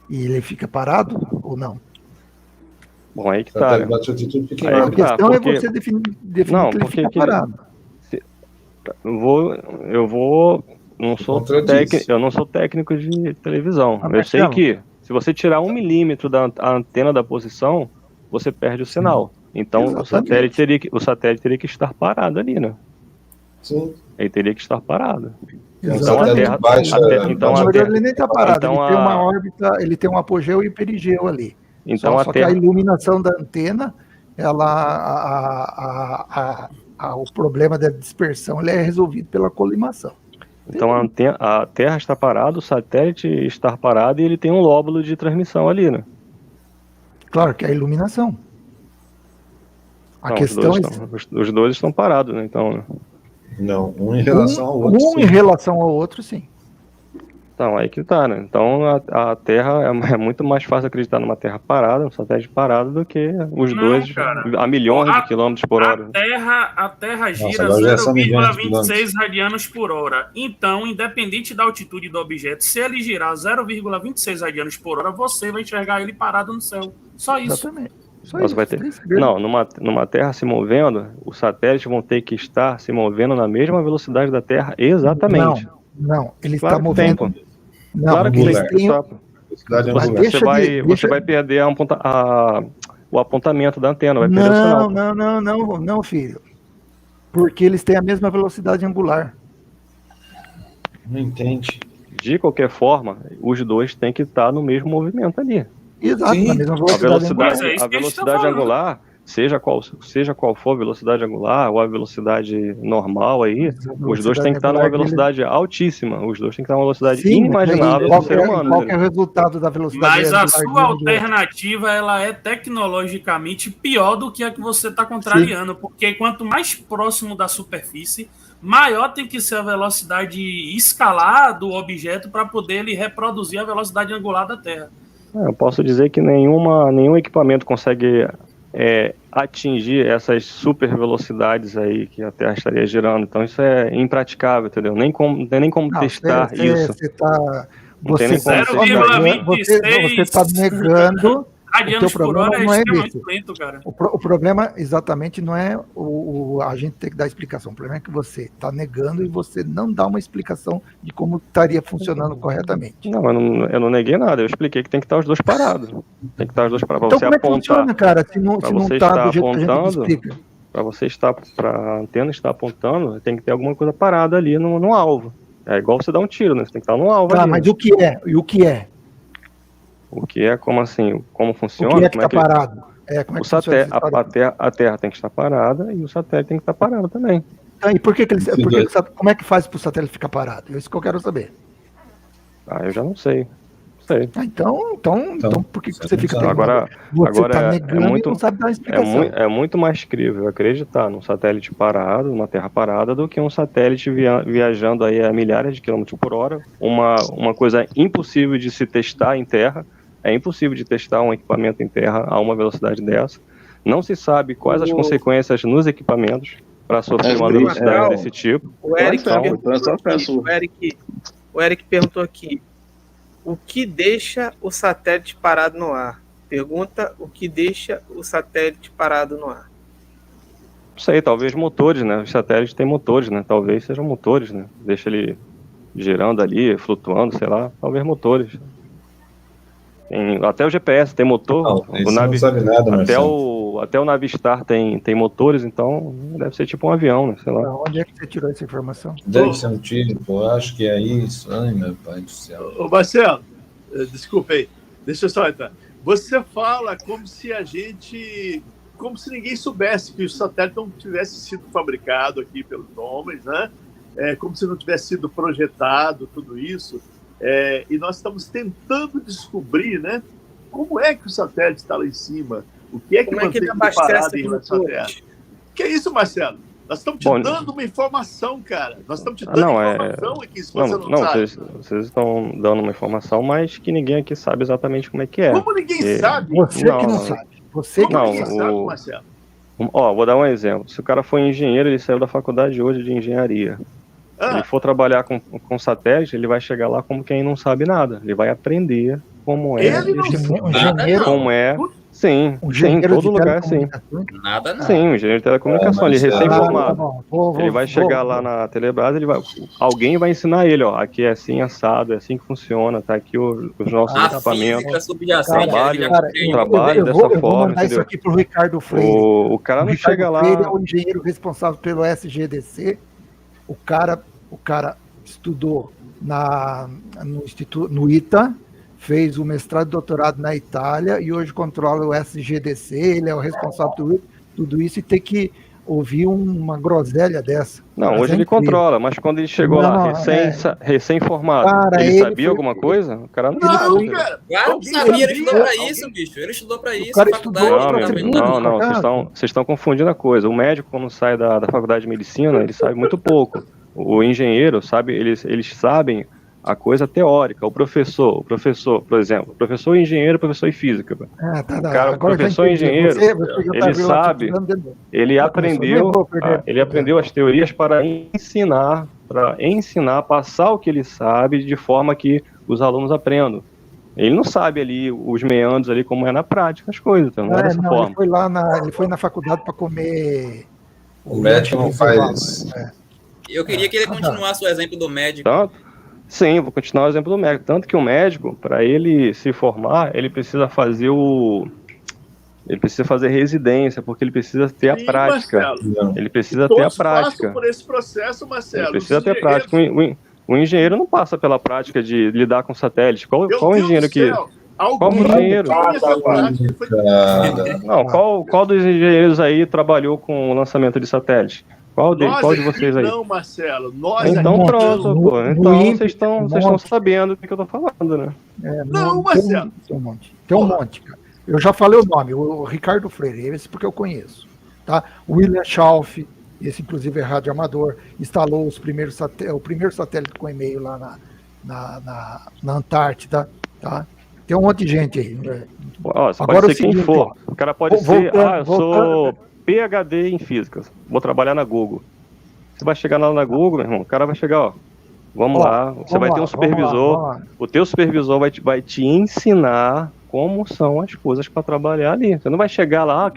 E ele fica parado ou não? Bom, aí que tá. Baixa altitude fica a questão é você definir que ele fica parado. Eu não sou técnico de televisão. Eu sei que se você tirar 1 milímetro da antena da posição, você perde o sinal. Então o satélite teria que estar parado ali, né? Sim. Ele teria que estar parado. Então a Terra ele nem está parado. Então, ele tem uma órbita, ele tem um apogeu e perigeu ali. Então só que a iluminação da antena, o problema da dispersão ele é resolvido pela colimação. Então a Terra está parada, o satélite está parado e ele tem um lóbulo de transmissão ali, né? Claro que é a iluminação. Os dois estão parados, né? Então, não, um em relação ao outro. Em relação ao outro, sim. Então, aí que tá, né? Então, a Terra é muito mais fácil acreditar numa Terra parada, um satélite parado, do que os dois a milhões de quilômetros por hora. A Terra gira 0,26 radianos por hora. Então, independente da altitude do objeto, se ele girar 0,26 radianos por hora, você vai enxergar ele parado no céu. Só isso. Exatamente. Você vai ter... Não, numa Terra se movendo, os satélites vão ter que estar se movendo na mesma velocidade da Terra, exatamente. Não, ele está movendo. Não, claro que tem. Você vai perder o apontamento da antena, vai perder o sinal. Não, filho. Porque eles têm a mesma velocidade angular. Não entende. De qualquer forma, os dois têm que estar no mesmo movimento ali. Exato, na mesma velocidade angular. seja qual for a velocidade angular ou a velocidade normal aí, os dois têm que estar numa velocidade altíssima, os dois têm que estar numa velocidade inimaginável do ser humano. Qual que é o resultado da velocidade? Mas a sua alternativa, ela é tecnologicamente pior do que a que você está contrariando, porque quanto mais próximo da superfície, maior tem que ser a velocidade escalar do objeto para poder ele reproduzir a velocidade angular da Terra. Eu posso dizer que nenhum equipamento consegue atingir essas super velocidades aí que a Terra estaria girando. Então isso é impraticável, entendeu? Não tem nem como testar isso. Você está negando. O teu problema não é esse. Lento, cara. O problema exatamente não é a gente ter que dar explicação. O problema é que você está negando e você não dá uma explicação de como estaria funcionando corretamente. Não, eu não neguei nada. Eu expliquei que tem que estar os dois parados. Tem que estar os dois parados para então, você como apontar. É que funciona, cara? Se não está do jeito que a gente explica. Para a antena estar apontando, tem que ter alguma coisa parada ali no alvo. É igual você dar um tiro, né? Você tem que estar no alvo. Tá, mas o que é? E o que é? O que é, como assim? Como funciona? O que é que está parado? Como é que a Terra tem que estar parada e o satélite tem que estar parado também. Então, e como é que faz para o satélite ficar parado? É isso que eu quero saber. Eu já não sei. Então, por que você fica agora tá negando e não sabe dar uma explicação? É muito mais crível acreditar num satélite parado, numa Terra parada, do que um satélite viajando aí a milhares de quilômetros por hora. Uma coisa impossível de se testar em Terra. É impossível de testar um equipamento em Terra a uma velocidade dessa. Não se sabe quais as consequências nos equipamentos para sofrer uma velocidade desse tipo. O Eric perguntou aqui: o que deixa o satélite parado no ar? Pergunta o que deixa o satélite parado no ar. Não sei, talvez motores, né? Os satélites têm motores, né? Talvez sejam motores, né? Deixa ele girando ali, flutuando, sei lá. Talvez motores. Até o GPS tem motor. Não sabe nada, até o Navistar tem motores, então deve ser tipo um avião, né? Sei lá. Onde é que você tirou essa informação? Deve ser um tipo, acho que é isso. Ai, meu pai do céu. Ô Marcelo, desculpa aí, deixa eu só entrar. Você fala como se ninguém soubesse que o satélite não tivesse sido fabricado aqui pelos homens, né? Como se não tivesse sido projetado, tudo isso. E nós estamos tentando descobrir, né, como é que o satélite está lá em cima, o que é que mantém ele parado em relação à Terra. Que é isso, Marcelo? Nós estamos te dando uma informação, cara. Nós estamos te dando informação aqui, se você não sabe. Vocês estão dando uma informação, mas que ninguém aqui sabe exatamente como é que é. Como ninguém sabe? Você que não sabe. Você que não sabe, Marcelo. Vou dar um exemplo. Se o cara for engenheiro, ele saiu da faculdade hoje de engenharia. Ele for trabalhar com satélite, ele vai chegar lá como quem não sabe nada. Ele vai aprender como é. Como é. Sim, em todo lugar, sim. Nada, não. Sim, um engenheiro de telecomunicação, ele recém-formado. Ele vai chegar lá na Telebrás, alguém vai ensinar ele, aqui é assim, assado, é assim que funciona, tá aqui os nossos equipamentos. Trabalho dessa forma. Eu vou mandar isso aqui pro Ricardo Freire. O cara não chega lá... Freire é o engenheiro responsável pelo SGDC. O cara estudou no ITA, fez o mestrado e doutorado na Itália e hoje controla o SGDC, ele é o responsável por tudo isso e tem que ouvir uma groselha dessa. Não, hoje ele controla, mas quando ele chegou lá recém-formado, ele sabia alguma coisa? O cara não sabia. Claro que sabia, ele estudou pra isso, bicho. Ele estudou pra isso. Não, vocês estão confundindo a coisa. O médico, quando sai da faculdade de medicina, ele sabe muito pouco. O engenheiro sabe, eles sabem a coisa teórica. O professor, por exemplo, professor engenheiro, professor em física. O professor engenheiro, ele sabe, ele aprendeu as teorias para ensinar, passar o que ele sabe de forma que os alunos aprendam. Ele não sabe ali os meandros ali como é na prática as coisas, então não é dessa forma. Ele foi na faculdade para comer. O médico não faz. Eu queria que ele continuasse o exemplo do médico. Sim, vou continuar o exemplo do médico. Tanto que o médico, para ele se formar, ele precisa fazer residência, porque ele precisa ter a prática. Marcelo, ele precisa ter a prática. Por esse processo, Marcelo. Ele precisa ter a prática. O engenheiro não passa pela prática de lidar com satélite. Qual engenheiro que... Qual engenheiro? Não, qual dos engenheiros aí trabalhou com o lançamento de satélite? Qual de vocês aí? Não, Marcelo. Nós então aqui pronto, pô. Então vocês estão sabendo do que eu tô falando, né? Não, Marcelo. Tem um monte, cara. Eu já falei o nome, o Ricardo Freire, esse porque eu conheço. Tá? O William Schauf, esse inclusive é radioamador, instalou o primeiro satélite com e-mail lá na Antártida. Tá? Tem um monte de gente aí. Agora pode ser quem for. O cara pode ser, eu sou PhD em física, vou trabalhar na Google. Você vai chegar lá na Google, meu irmão, o cara vai chegar, vamos lá, você vai ter um supervisor, o teu supervisor vai te ensinar como são as coisas para trabalhar ali. Você não vai chegar lá,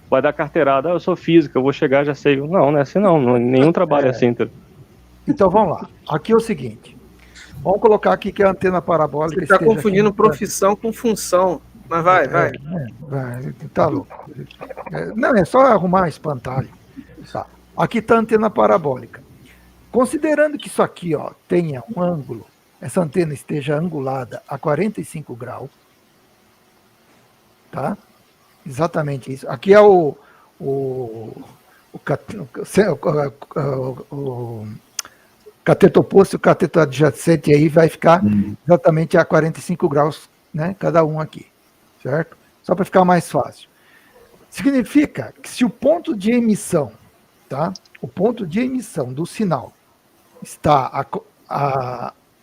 vai dar carteirada, eu sou física, eu vou chegar, já sei. Não é assim não, nenhum trabalho é assim. Então vamos lá, aqui é o seguinte, vamos colocar aqui que a antena parabólica... Você está confundindo profissão com função, mas vai. Tá louco. Não, é só arrumar espantalho. Tá. Aqui está a antena parabólica. Considerando que isso aqui tenha um ângulo, essa antena esteja angulada a 45 graus, tá? Exatamente isso. Aqui é o cateto oposto e o cateto adjacente aí vai ficar exatamente a 45 graus, né? Cada um aqui, certo? Só para ficar mais fácil. Significa que se o ponto de emissão, tá? O ponto de emissão do sinal está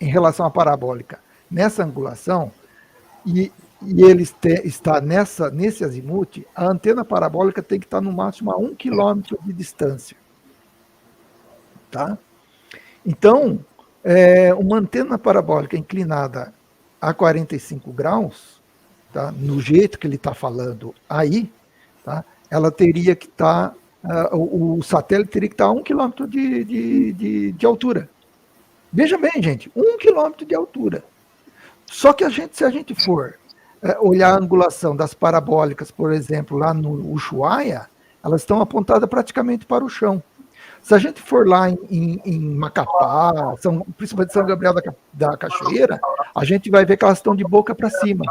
em relação à parabólica nessa angulação e ele está nesse azimuth, a antena parabólica tem que estar no máximo a 1 km de distância. Tá? Então, uma antena parabólica inclinada a 45 graus, tá? No jeito que ele está falando aí, tá? Ela teria que estar, o satélite teria que estar a 1 km de altura. Veja bem, gente, 1 km de altura. Só que se a gente for olhar a angulação das parabólicas, por exemplo, lá no Ushuaia, elas estão apontadas praticamente para o chão. Se a gente for lá em Macapá, principalmente São Gabriel da Cachoeira, a gente vai ver que elas estão de boca para cima.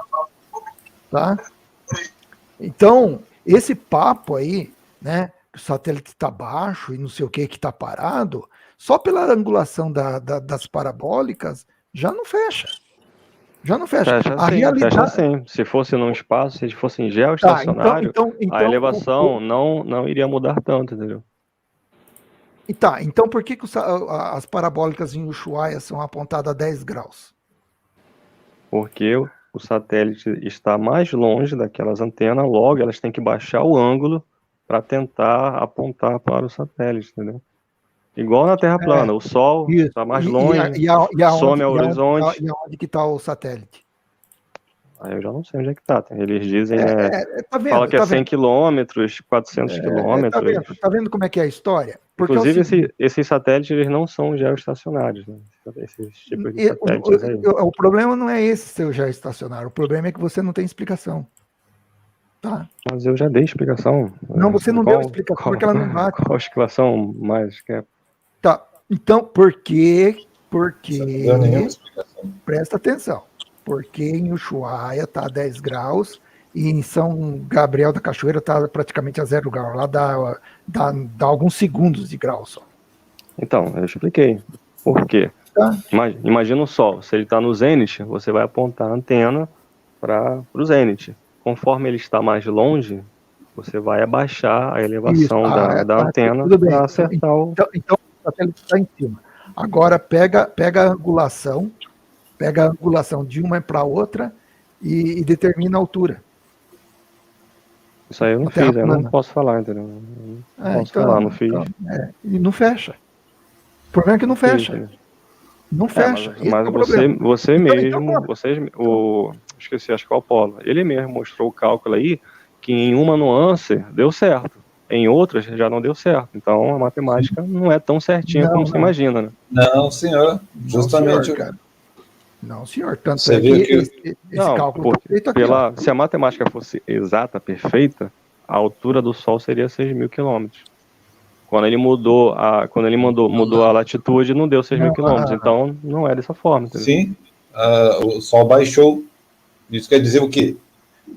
Tá? Então, esse papo aí, né, que o satélite está baixo e não sei o que está parado, só pela angulação das parabólicas, já não fecha. Já não fecha. Fecha sim. Se fosse num espaço, se fosse em geoestacionário, então, a elevação não iria mudar tanto, entendeu? Então por que as parabólicas em Ushuaia são apontadas a 10 graus? Porque o satélite está mais longe daquelas antenas, logo elas têm que baixar o ângulo para tentar apontar para o satélite, entendeu? Igual na Terra plana, o Sol está mais longe, some ao horizonte. E aonde que está o satélite? Eu já não sei onde é que está. Eles dizem, fala que é 100 quilômetros, 400 quilômetros. Tá vendo como é que é a história? Porque inclusive, esses satélites eles não são geoestacionários, né? Esses tipos de satélites aí. O problema não é esse seu geoestacionário, o problema é que você não tem explicação. Tá? Mas eu já dei explicação. Não, você não deu explicação porque ela não bate. Qual a explicação mais que é? Tá, então, por quê? Porque, presta atenção, porque em Ushuaia está a 10 graus e em São Gabriel da Cachoeira está praticamente a 0 graus, lá dá alguns segundos de grau só. Então, eu expliquei. Por quê? Tá. Imagina o Sol, se ele está no zênite, você vai apontar a antena para o zênite. Conforme ele está mais longe, você vai abaixar a elevação da antena para acertar o... Então, o satélite está em cima. Agora pega a angulação de uma para outra e determina a altura. Isso aí eu não fiz, eu não posso falar, entendeu? Não posso falar, não fiz. E não fecha. O problema é que não fecha. Não fecha. Mas você mesmo, esqueci, acho que é o Apolo, ele mesmo mostrou o cálculo aí, que em uma nuance deu certo. Em outras já não deu certo. Então a matemática não é tão certinha como você imagina, né? Não, senhor. Justamente. Não, senhor. Tanto você viu que esse cálculo tá feito aqui. Se a matemática fosse exata, perfeita, a altura do Sol seria 6.000 quilômetros. Quando ele mudou a latitude, não deu 6.000 quilômetros. Então não é dessa forma. Entendeu? Sim. O Sol baixou. Isso quer dizer o quê?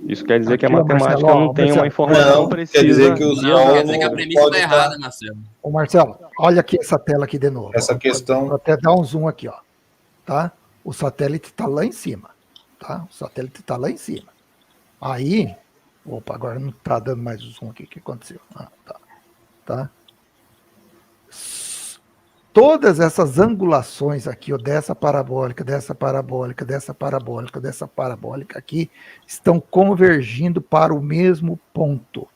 Isso quer dizer que a Aqui, ó, matemática Marcelo, não tem Marcelo. uma informação Não, precisa. quer dizer que o Não, Sol quer dizer que a premissa pode tá estar... errada, Marcelo. Ô, Marcelo, olha aqui essa tela aqui de novo. Essa ó. questão... Vou até dar um zoom aqui, ó. Tá? O satélite está lá em cima. Tá? O satélite está lá em cima. Aí... Opa, agora não está dando mais o zoom aqui. O que aconteceu? Ah, tá. Todas essas angulações aqui, ó, dessa parabólica, dessa parabólica, dessa parabólica, dessa parabólica aqui, estão convergindo para o mesmo ponto,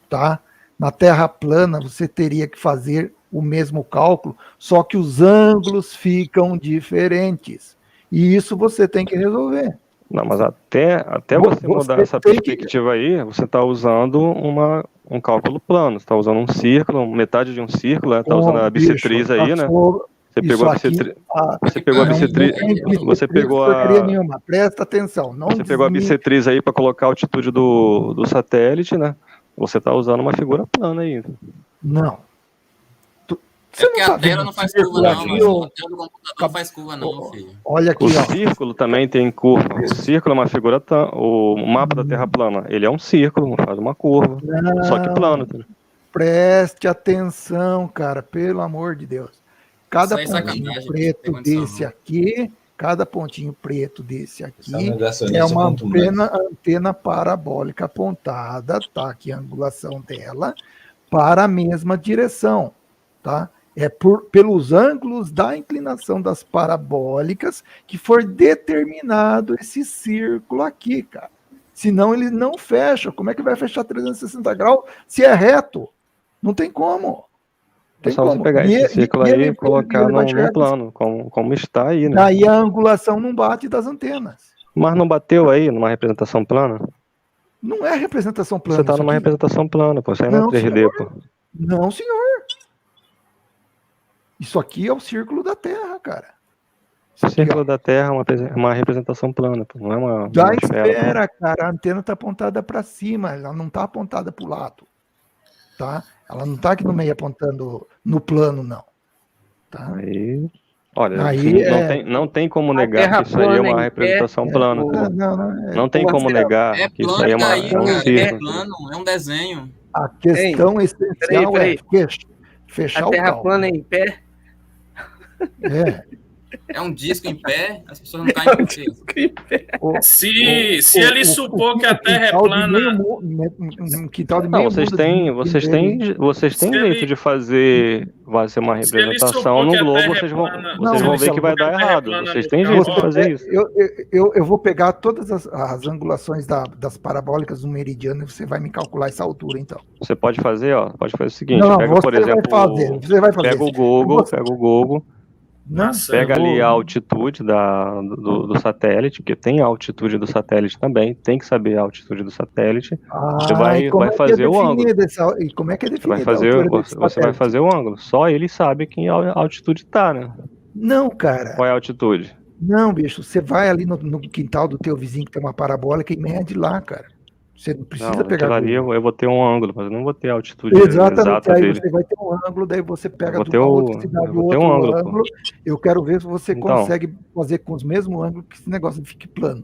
tá? Na Terra plana, você teria que fazer o mesmo cálculo, só que os ângulos ficam diferentes. E isso você tem que resolver. Não, mas até você mudar essa perspectiva aí, você está usando um cálculo plano. Você está usando um círculo, metade de um círculo, está usando a bissetriz aí, né? Você pegou a bissetriz. Você pegou a bissetriz. Você pegou a. Nenhuma. Presta atenção. Não você pegou a bissetriz aí para colocar a altitude do satélite, né? Você está usando uma figura plana aí. Não. É porque a Terra não faz curva, não, mas a Terra do computador não faz curva, não, filho. Olha aqui, o ó. Círculo também tem curva. O círculo é uma figura. O mapa da Terra plana, ele é um círculo, faz uma curva. Não, só que plano. Preste atenção, cara, pelo amor de Deus. Cada pontinho preto desse aqui, cada pontinho preto desse aqui é uma antena parabólica apontada, tá? Aqui a angulação dela, para a mesma direção, tá? É pelos ângulos da inclinação das parabólicas que for determinado esse círculo aqui, cara. Senão ele não fecha. Como é que vai fechar 360 graus se é reto? Não tem como. É só você pegar esse círculo aí e colocar num plano, como está aí, né? Daí a angulação não bate das antenas. Mas não bateu aí numa representação plana? Não é representação plana. Você está numa representação plana, pô. Você não é 3D, senhor. pô. Não, senhor. Isso aqui é o círculo da Terra, cara. O círculo da Terra é uma representação plana, pô. Não é uma esfera, cara. A antena está apontada para cima, ela não está apontada para o lado. Tá? Ela não está aqui no meio apontando no plano, não. Tá? Aí, olha, aí não tem como negar que isso aí é uma representação plana. Não tem como negar que isso aí é um círculo. É plano, é um desenho. A questão essencial é fechar o cálculo. A Terra plana é em pé? É um disco em pé, as pessoas não caem por quê? Se ele supor que a Terra é plana... Não, vocês têm jeito de fazer uma representação no globo, vocês vão ver que vai dar errado. Vocês têm jeito de fazer isso. Eu vou pegar todas as angulações das parabólicas do meridiano e você vai me calcular essa altura, então. Você pode fazer o seguinte, pega, por exemplo, pega o Google, pega ali a altitude do satélite, porque tem a altitude do satélite também, tem que saber a altitude do satélite. Você vai fazer o ângulo. E como é que é definido? Você vai fazer o ângulo. Só ele sabe que a altitude está, né? Não, cara. Qual é a altitude? Não, bicho, você vai ali no quintal do teu vizinho que tem uma parabólica e mede lá, cara. Você não precisa pegar. Eu vou ter um ângulo, mas eu não vou ter a altitude exata aí dele. Você vai ter um ângulo, daí você pega outra cidade outro ângulo. Eu quero ver se você consegue fazer com os mesmos ângulos que esse negócio fique plano.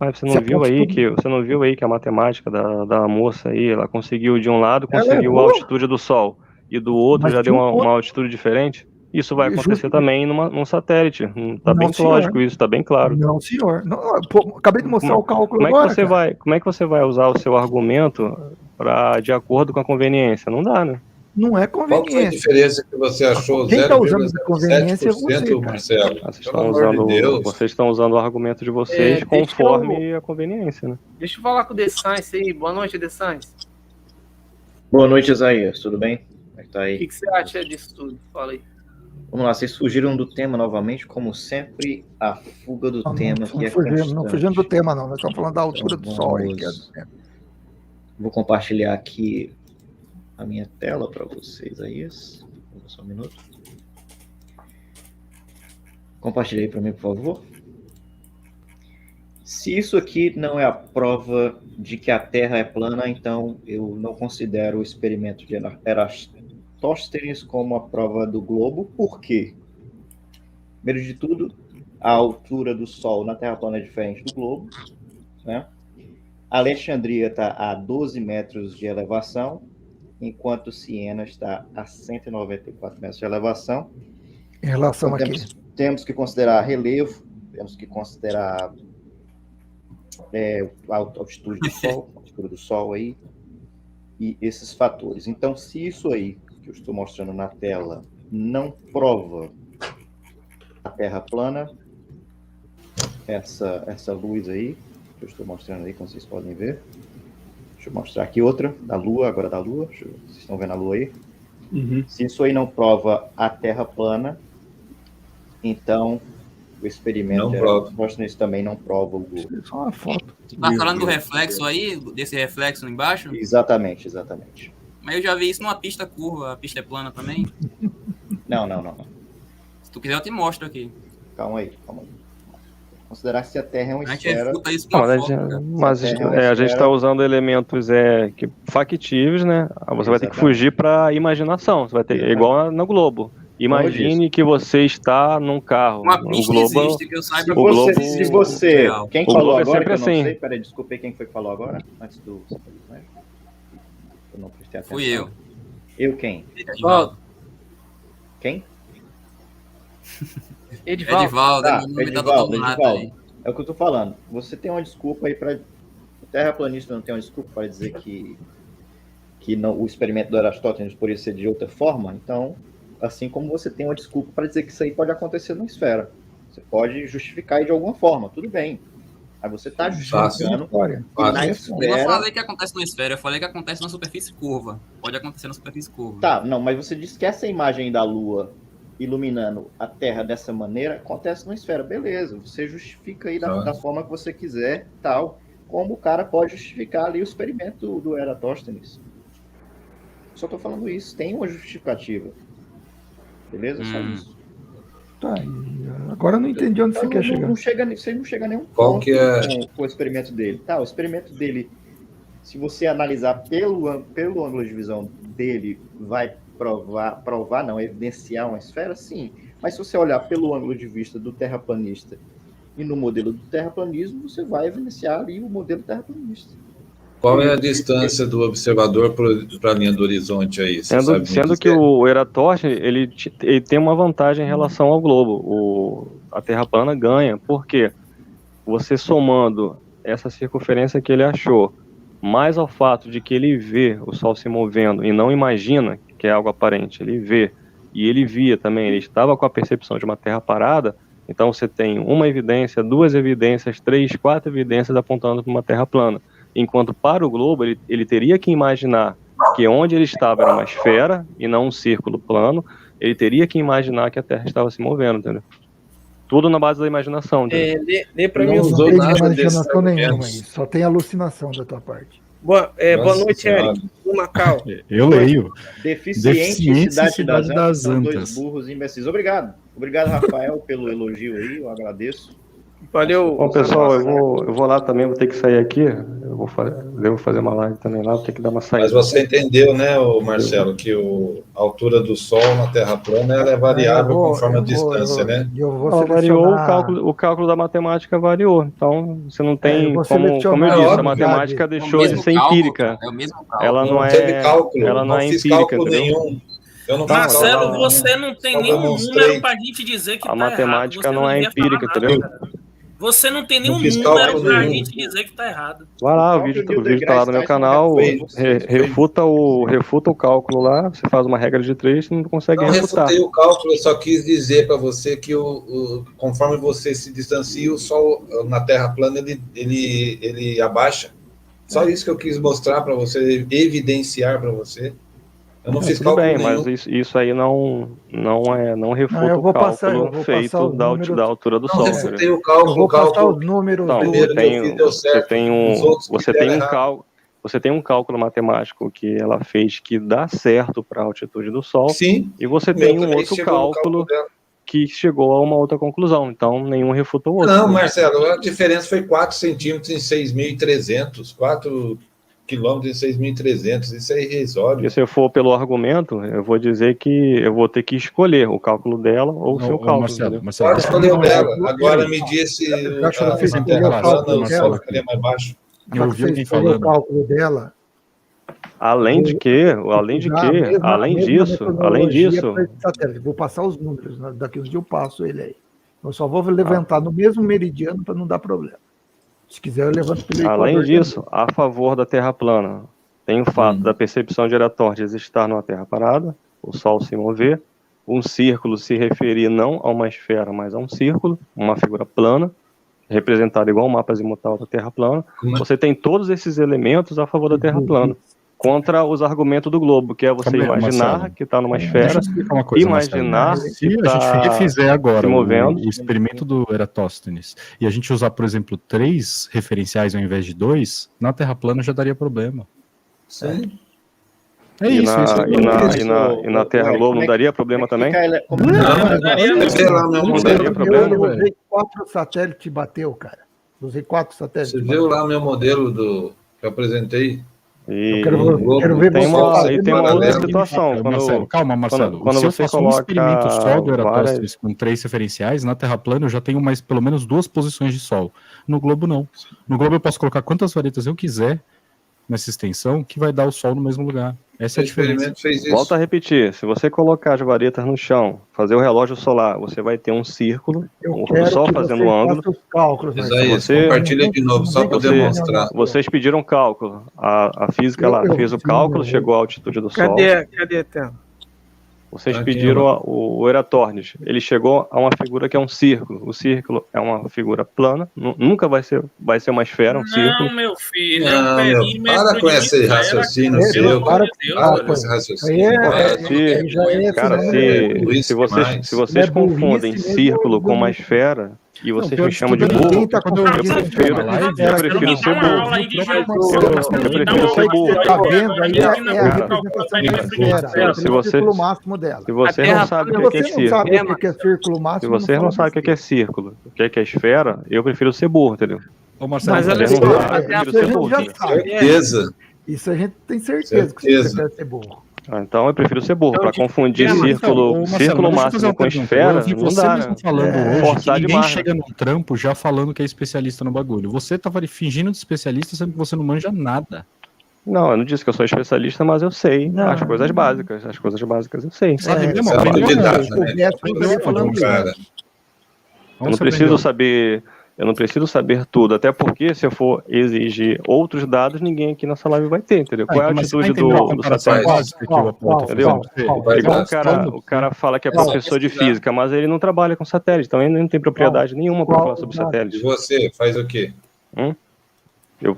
Mas você não viu aí que a matemática da moça aí, ela conseguiu de um lado, conseguiu a altitude do Sol, e do outro já deu uma altitude diferente? Isso vai acontecer também num satélite. Tá bem lógico isso, tá bem claro. Não, senhor. Acabei de mostrar o cálculo agora. Como é que você vai usar o seu argumento de acordo com a conveniência? Não dá, né? Não é conveniência. Qual foi a diferença que você achou? Quem está usando a conveniência é você, Marcelo. Vocês estão usando o argumento de vocês conforme a conveniência, né? Deixa eu falar com o The Science aí. Boa noite, The Science. Boa noite, Isaías. Tudo bem? Como é que tá aí? O que você acha disso tudo? Fala aí. Vamos lá, vocês fugiram do tema novamente, como sempre, a fuga do tema. Não fugimos do tema, não. Nós estamos falando da altura do Sol. Vou compartilhar aqui a minha tela para vocês aí. Só um minuto. Compartilhe aí para mim, por favor. Se isso aqui não é a prova de que a Terra é plana, então eu não considero o experimento de Eratosthenes como a prova do globo. Por quê? Primeiro de tudo, a altura do Sol na Terra plana é diferente do globo, né? Alexandria está a 12 metros de elevação, enquanto Siena está a 194 metros de elevação. Em relação então, temos que considerar relevo, temos que considerar a altitude do Sol, a altura do Sol aí, e esses fatores. Então, se isso aí que eu estou mostrando na tela não prova a Terra plana, essa luz aí, que eu estou mostrando aí, como vocês podem ver. Deixa eu mostrar aqui outra, da Lua, agora da Lua. Vocês estão vendo a Lua aí? Uhum. Se isso aí não prova a Terra plana, então o experimento isso também não prova o globo. Só uma foto. Tá falando do reflexo aí, desse reflexo embaixo? Exatamente. Mas eu já vi isso numa pista curva, a pista é plana também. Não. Se tu quiser eu te mostro aqui. Calma aí. Considerar que se a Terra é uma esfera... A gente está usando elementos factíveis, né? Você vai ter que fugir para a imaginação. Você vai ter igual no globo. Imagine que você está num carro. Uma pista globo, existe, que eu saiba. Se você... Quem falou agora, que eu não assim. sei, peraí, desculpei quem foi que falou agora, antes do... Eu não prestei atenção. Fui eu. Eu quem? Edivaldo. Quem? Edivaldo. Edivaldo. É o que eu tô falando. Você tem uma desculpa aí para... O terraplanista não tem uma desculpa para dizer que não, o experimento do Aristóteles poderia ser de outra forma, então... Assim como você tem uma desculpa para dizer que isso aí pode acontecer numa esfera. Você pode justificar de alguma forma, tudo bem. Aí você está justificando na esfera. Eu não falei que acontece na esfera, eu falei que acontece na superfície curva. Pode acontecer na superfície curva. Tá, não, mas você disse que essa imagem da Lua iluminando a Terra dessa maneira acontece numa esfera. Beleza, você justifica aí da forma que você quiser, tal. Como o cara pode justificar ali o experimento do Eratóstenes. Só estou falando isso, tem uma justificativa. Beleza? Só isso. Tá, agora eu não entendi onde você quer chegar. Você não chega a nenhum ponto com o experimento dele. Tá, o experimento dele, se você analisar pelo ângulo de visão dele, vai provar não, evidenciar uma esfera, sim. Mas se você olhar pelo ângulo de vista do terraplanista e no modelo do terraplanismo, você vai evidenciar ali o modelo terraplanista. Qual é a distância do observador para a linha do horizonte aí? Sendo que o Eratóstenes, ele tem uma vantagem em relação ao globo. A Terra plana ganha, porque você somando essa circunferência que ele achou, mais ao fato de que ele vê o Sol se movendo e não imagina que é algo aparente, ele vê, e ele via também, ele estava com a percepção de uma Terra parada, então você tem uma evidência, 2 evidências, 3, 4 evidências apontando para uma Terra plana. Enquanto para o globo, ele teria que imaginar que onde ele estava era uma esfera e não um círculo plano, ele teria que imaginar que a Terra estava se movendo, entendeu? Tudo na base da imaginação. Lê para mim. Não tem imaginação nenhuma aí, só tem alucinação da tua parte. Boa noite, Eric. Do Macau. Eu leio. Deficiente e Cidade das Antas. 2 burros imbecis. Obrigado, Rafael, pelo elogio aí, eu agradeço. Valeu. Bom, pessoal, eu vou lá também, vou ter que sair aqui. Devo fazer uma live também lá, vou ter que dar uma saída. Mas você entendeu, né, Marcelo, que a altura do Sol na Terra plana ela é variável conforme a distância, né? Variou o cálculo da matemática variou. Então, você não tem como eu disse, a matemática deixou de ser empírica. É o mesmo cálculo. Ela não teve cálculo, ela não é fiz empírica, cálculo nenhum. Marcelo, você não tem nenhum número pra gente dizer que a matemática não é empírica, entendeu? Você não tem nenhum número pra gente dizer que tá errado. Vai lá, o vídeo tá lá no meu canal, refuta o cálculo lá, você faz uma regra de 3, você não consegue refutar. Não refutei o cálculo, eu só quis dizer para você que conforme você se distancia, o Sol na Terra plana, ele abaixa. Só isso que eu quis mostrar para você, evidenciar para você. Eu não fiz cálculo bem, nenhum. Mas isso aí não refuta o cálculo feito da altura do Sol. Não refutei o cálculo. Eu vou passar os números. Você tem um cálculo matemático que ela fez que dá certo para a altitude do Sol. Sim. E você tem um outro cálculo que chegou a uma outra conclusão. Então, nenhum refuta o outro. Não, Marcelo, a diferença foi 4 centímetros em 6.300. quilômetros em 6.300, isso é irrisório. E se eu for pelo argumento, eu vou dizer que eu vou ter que escolher o cálculo dela ou o seu cálculo. Marcelo, pode escolher o dela. Agora me disse a terra plana, o sol ficaria mais baixo. Eu ouvi alguém falando. O cálculo dela. Além disso, vou passar os números, né? Daqui uns dias eu passo ele aí. Eu só vou levantar no mesmo meridiano para não dar problema. Se quiser, eu levanto pelo Equador. Além disso, a favor da Terra plana, tem o fato da percepção de Eratosthenes estar numa Terra parada, o Sol se mover, um círculo se referir não a uma esfera, mas a um círculo, uma figura plana, representada igual o mapa azimutal da Terra plana. Você tem todos esses elementos a favor da Terra plana. Contra os argumentos do globo, que é você imaginar que está numa esfera, imaginar se a gente refizer agora o experimento do Eratosthenes e a gente usar, por exemplo, 3 referenciais ao invés de 2, na Terra plana já daria problema. Sim. É isso. E na Terra globo não daria problema também? Não daria problema. Eu usei 4 satélites e bateu, cara. Usei 4 satélites. Você viu lá meu modelo que eu apresentei? E quero ver tem uma outra situação. Calma, Marcelo. Se eu faço um experimento só do Eratosthenes com 3 referenciais, na Terra plana eu já tenho pelo menos 2 posições de Sol. No globo, não. No globo eu posso colocar quantas varetas eu quiser nessa extensão que vai dar o Sol no mesmo lugar. Essa é a diferença. Volta a repetir, se você colocar as varetas no chão, fazer o relógio solar, você vai ter um círculo, o Sol fazendo um ângulo. Compartilha de novo, só para demonstrar. Vocês pediram cálculo, a física lá fez o cálculo, chegou à altitude do Sol. Cadê, Teno? Vocês pediram o Eratosthenes, ele chegou a uma figura que é um círculo. O círculo é uma figura plana, nunca vai ser uma esfera, um círculo. Não, meu filho, para com esse raciocínio seu. Para com esse raciocínio. Se vocês confundem círculo com uma esfera, e vocês me chamam de burro, eu prefiro ser burro. Se vocês não sabem o que é círculo, se vocês não sabem o que é círculo, o que é esfera, eu prefiro ser burro, entendeu? Mas olha só, certeza. Isso a gente tem certeza que você prefere ser burro. Então eu prefiro ser burro. Para confundir círculo máximo com esfera, não dá, né? Forçar demais. Ninguém chega num trampo já falando que é especialista no bagulho. Você tava fingindo de especialista, sendo que você não manja nada. Não, eu não disse que eu sou especialista, mas eu sei as coisas básicas. As coisas básicas eu sei. Eu não preciso saber tudo, até porque se eu for exigir outros dados, ninguém aqui nessa live vai ter, entendeu? Qual é a atitude do satélite? Entendeu? Igual o cara fala que é professor de física, mas ele não trabalha com satélite, então ele não tem propriedade nenhuma para falar sobre satélite. E você faz o quê? Eu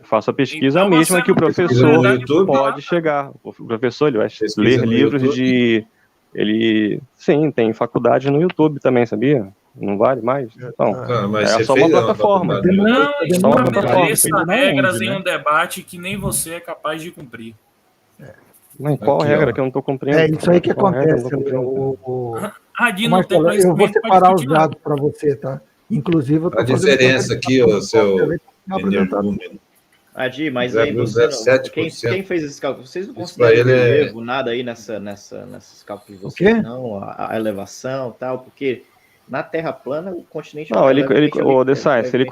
faço a pesquisa mesma que o professor pode chegar. O professor ele vai ler livros de... Sim, tem faculdade no YouTube também, sabia? Não vale mais? Então, é só uma plataforma. Não estabeleça regras em um debate que nem você é capaz de cumprir. Mas qual regra que eu não estou cumprindo? É isso aí que acontece. Marcelo, eu vou separar os dados para você, tá? Inclusive, eu tô a diferença aqui, o seu Adi, mas aí você quem fez esses cálculos? Vocês não consideram erro, nada aí nesses cálculos de vocês, não? A elevação e tal, porque na Terra plana o continente... Não, o The Science, ele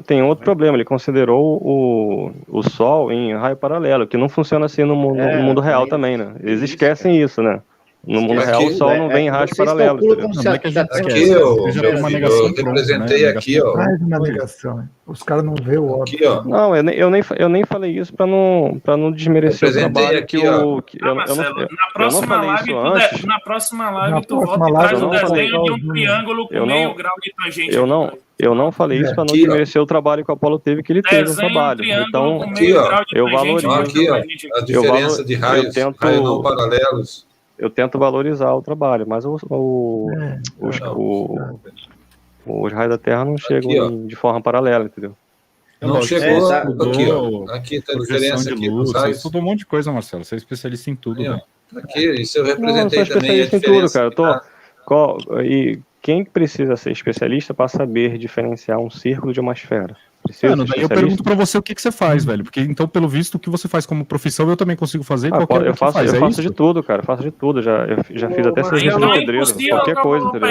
tem outro problema, ele considerou o Sol em raio paralelo, que não funciona assim no mundo real também, né? Eles esquecem isso, né? No mundo real, o Sol não vem em raios paralelos. Aqui, eu representei aqui, ó. Mais uma negação. Os caras não vê o óbvio. Aqui, ó. Não, eu nem falei isso para não desmerecer o trabalho aqui, eu na próxima live tu volta e traz um desenho de um triângulo com meio grau de tangente. Eu não falei isso para não desmerecer o trabalho que o Apolo teve, que ele teve no trabalho. Então, eu valorizo. Aqui, ó, a diferença de raios não paralelos. Eu tento valorizar o trabalho, mas os raios da Terra não chegam aqui, de forma paralela, entendeu? Não chegou aqui, ó. Aqui tá a diferença aqui. Você estudou um monte de coisa, Marcelo. Você é especialista em tudo. Aqui, isso eu representei também. Eu sou especialista em tudo, cara. E quem precisa ser especialista para saber diferenciar um círculo de uma esfera? Preciso daí eu pergunto pra você o que você faz, velho. Porque então, pelo visto, o que você faz como profissão, eu também consigo fazer. Eu faço de tudo, cara. Eu faço de tudo. Eu já fiz até serviço de pedreiro. Qualquer coisa, entendeu?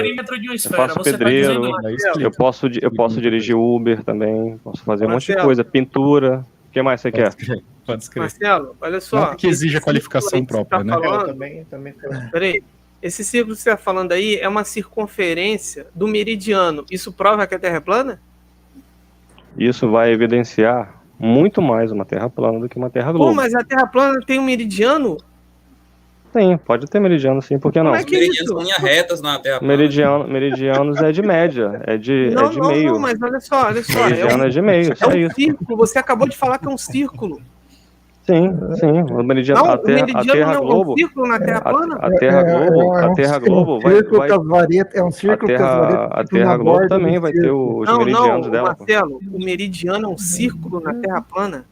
Eu faço pedreiro. Eu posso dirigir Uber também. Posso fazer um monte de coisa. Pintura. O que mais você quer? Pode escrever. Marcelo, olha só. Que exige a qualificação própria, né? Também. Peraí. Esse círculo que você está falando aí é uma circunferência do meridiano. Isso prova que a Terra é plana? Isso vai evidenciar muito mais uma Terra plana do que uma Terra globo. Pô, mas a Terra plana tem um meridiano? Sim, pode ter meridiano sim, por que não? Os meridianos são linhas retas na Terra plana. Meridianos é de média, é de meio. Não, mas olha só. Meridiano é de meio, só isso. Círculo, você acabou de falar que é um círculo. Sim, o meridiano, a Terra globo, é um círculo na Terra plana? A Terra globo vai... É um círculo que as varetas... A Terra globo também vai ter os meridianos dela. Marcelo, o meridiano é um círculo na Terra plana?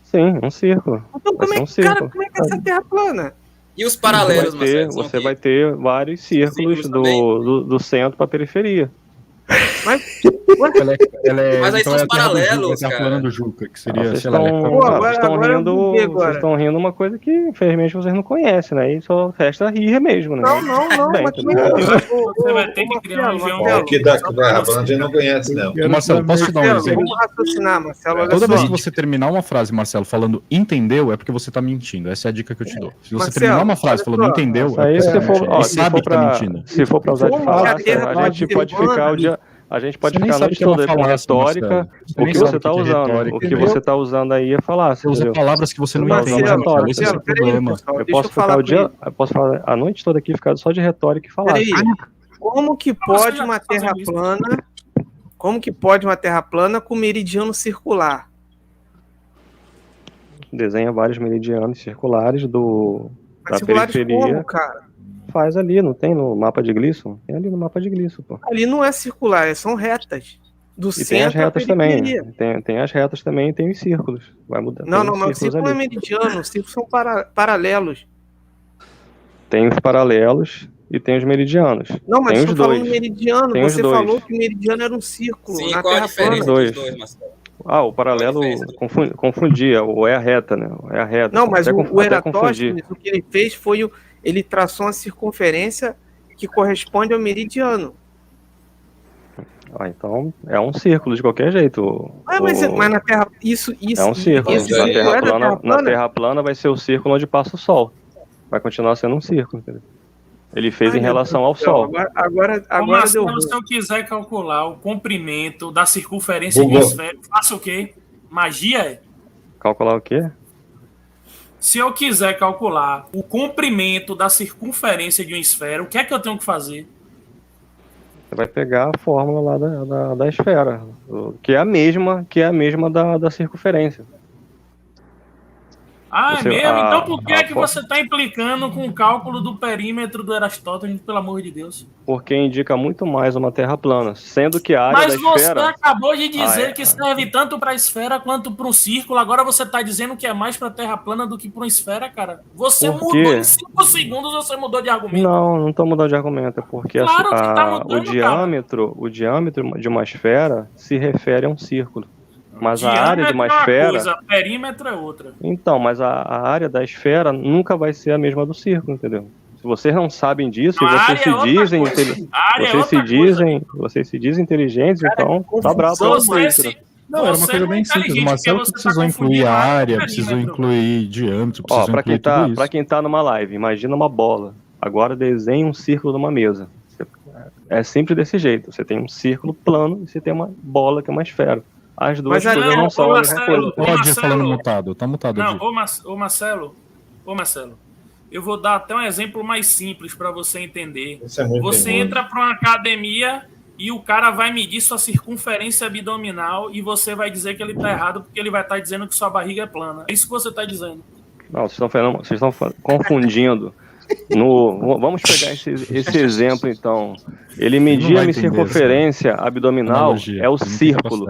Sim, um círculo. Então como é que é essa Terra plana? E os paralelos, Marcelo? Você vai ter vários círculos do centro para a periferia. Mas aí são os paralelos, cara. Plana do Juca, que seria, Vocês estão rindo uma coisa que, infelizmente, vocês não conhecem, né? E só resta rir mesmo, né? Não. Bem, Você vai ter que criar um Marcelo, que da Terra plana a gente não conhece, não. Marcelo, posso te dar um exemplo? Vamos raciocinar, Marcelo. Toda vez que você terminar uma frase, Marcelo, falando entendeu, é porque você tá mentindo. Essa é a dica que eu te dou. Se você terminar uma frase falando entendeu, é porque você sabe que tá mentindo. Se for pra usar de falácia, a gente pode ficar o dia... A gente pode ficar a noite toda com retórica, o que você está usando. O que você está usando aí é falácia. Você usa palavras que você não entende. Esse é o problema. Eu posso falar a noite toda aqui, ficar só de retórica e falácia. Como que pode uma Terra plana? Como que pode uma Terra plana com meridiano circular? Desenha vários meridianos circulares da periferia. Como, cara? Faz ali, não tem no mapa de Gleason? Tem ali no mapa de Gleason, pô. Ali não é circular, são retas. Do centro tem as retas também. Tem as retas também e tem os círculos. Vai mudar. Não, mas o círculo é meridiano, os círculos são paralelos. Tem os paralelos e tem os meridianos. Não, mas tem eu tô falando meridiano, você falou que o meridiano era um círculo. Sim, na qual Terra a diferença plana. dos dois, Marcelo? O paralelo confundia, ou é a reta, né? É a reta. Não, mas o Eratóstenes, o que ele fez foi ele traçou uma circunferência que corresponde ao meridiano. Então é um círculo de qualquer jeito. Mas na Terra isso é um círculo. Na Terra plana vai ser o círculo onde passa o Sol. Vai continuar sendo um círculo, entendeu? Ele fez em relação ao Sol. Agora Marcelo, se eu quiser calcular o comprimento da circunferência de uma esfera, faço o quê? Magia? Calcular o quê? Se eu quiser calcular o comprimento da circunferência de uma esfera, o que é que eu tenho que fazer? Você vai pegar a fórmula lá da esfera, que é a mesma da circunferência. É mesmo? Então por que é que você está implicando com o cálculo do perímetro do Eratóstenes, pelo amor de Deus? Porque indica muito mais uma Terra plana, sendo que a área da esfera... Mas você acabou de dizer que serve tanto para a esfera quanto para um círculo, agora você está dizendo que é mais para a Terra plana do que para uma esfera, cara. Você mudou em 5 segundos, você mudou de argumento. Não estou mudando de argumento, é porque claro que tá mudando, o diâmetro de uma esfera se refere a um círculo. Mas a área de uma esfera... perímetro é outra. Então, mas a área da esfera nunca vai ser a mesma do círculo, entendeu? Se vocês não sabem disso, e vocês se dizem inteligentes, cara, então tá bravo. Não, era uma coisa bem simples. O Marcelo precisou incluir a área, precisou incluir diâmetro, precisou incluir tudo isso. Pra quem tá numa live, imagina uma bola. Agora desenhe um círculo numa mesa. É sempre desse jeito. Você tem um círculo plano e você tem uma bola que é uma esfera. As duas coisas não são a mesma coisa. Pode falando mutado, tá mutado. Não, ô Marcelo, eu vou dar até um exemplo mais simples para você entender. Você entra para uma academia e o cara vai medir sua circunferência abdominal e você vai dizer que ele tá errado porque ele vai estar dizendo que sua barriga é plana. É isso que você tá dizendo. Não, vocês estão confundindo. Vamos pegar esse exemplo, então. Ele media a minha circunferência abdominal, é o círculo.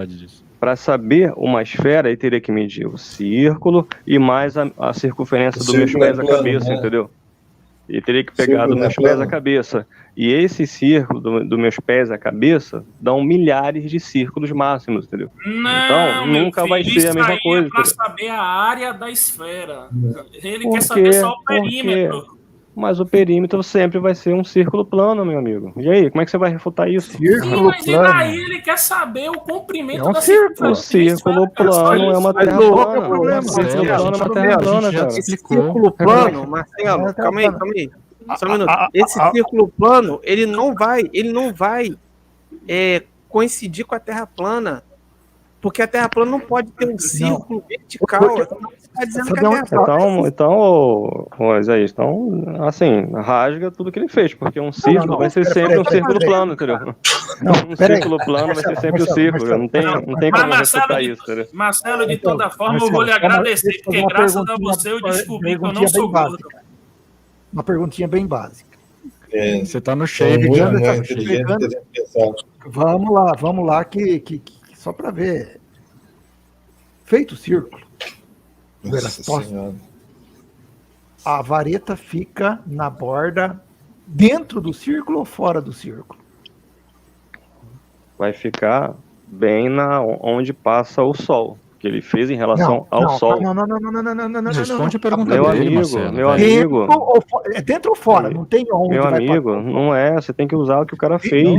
Para saber uma esfera, ele teria que medir o círculo e mais a circunferência dos meus pés e a cabeça, entendeu? Ele teria que pegar dos meus pés à cabeça. E esse círculo dos meus pés à cabeça dão milhares de círculos máximos, entendeu? Não, então, nunca vai ser a mesma coisa. Para saber a área da esfera. Ele quer saber só o perímetro. Mas o perímetro sempre vai ser um círculo plano, meu amigo. E aí, como é que você vai refutar isso? Círculo plano. Aí ele quer saber o comprimento da círculo. O círculo plano é uma terra plana. O círculo plano é uma terra plana, cara. Esse círculo plano, Marcelo, calma aí. Só um minuto. Esse círculo plano, ele não vai coincidir com a terra plana. Porque a terra plana não pode ter um círculo vertical. Tá dizendo que a terra plana. Então, Isaías, assim, rasga tudo que ele fez, porque um círculo vai ser sempre um círculo plano, entendeu? Um círculo plano vai ser sempre o círculo. Não tem como refutar isso, entendeu? Marcelo, de toda forma, eu vou lhe agradecer, porque graças a você eu descobri que eu não sou gordo. Uma perguntinha bem básica. Você tá no shape. Vamos lá, que só para ver. Feito o círculo, a vareta fica na borda dentro do círculo ou fora do círculo? Vai ficar bem onde passa o sol, que ele fez em relação ao sol. Não. Responde a pergunta meu dele, amigo, Marcelo. Meu amigo. É dentro ou fora? Não tem onde. Meu amigo, não é. Você tem que usar o que o cara fez.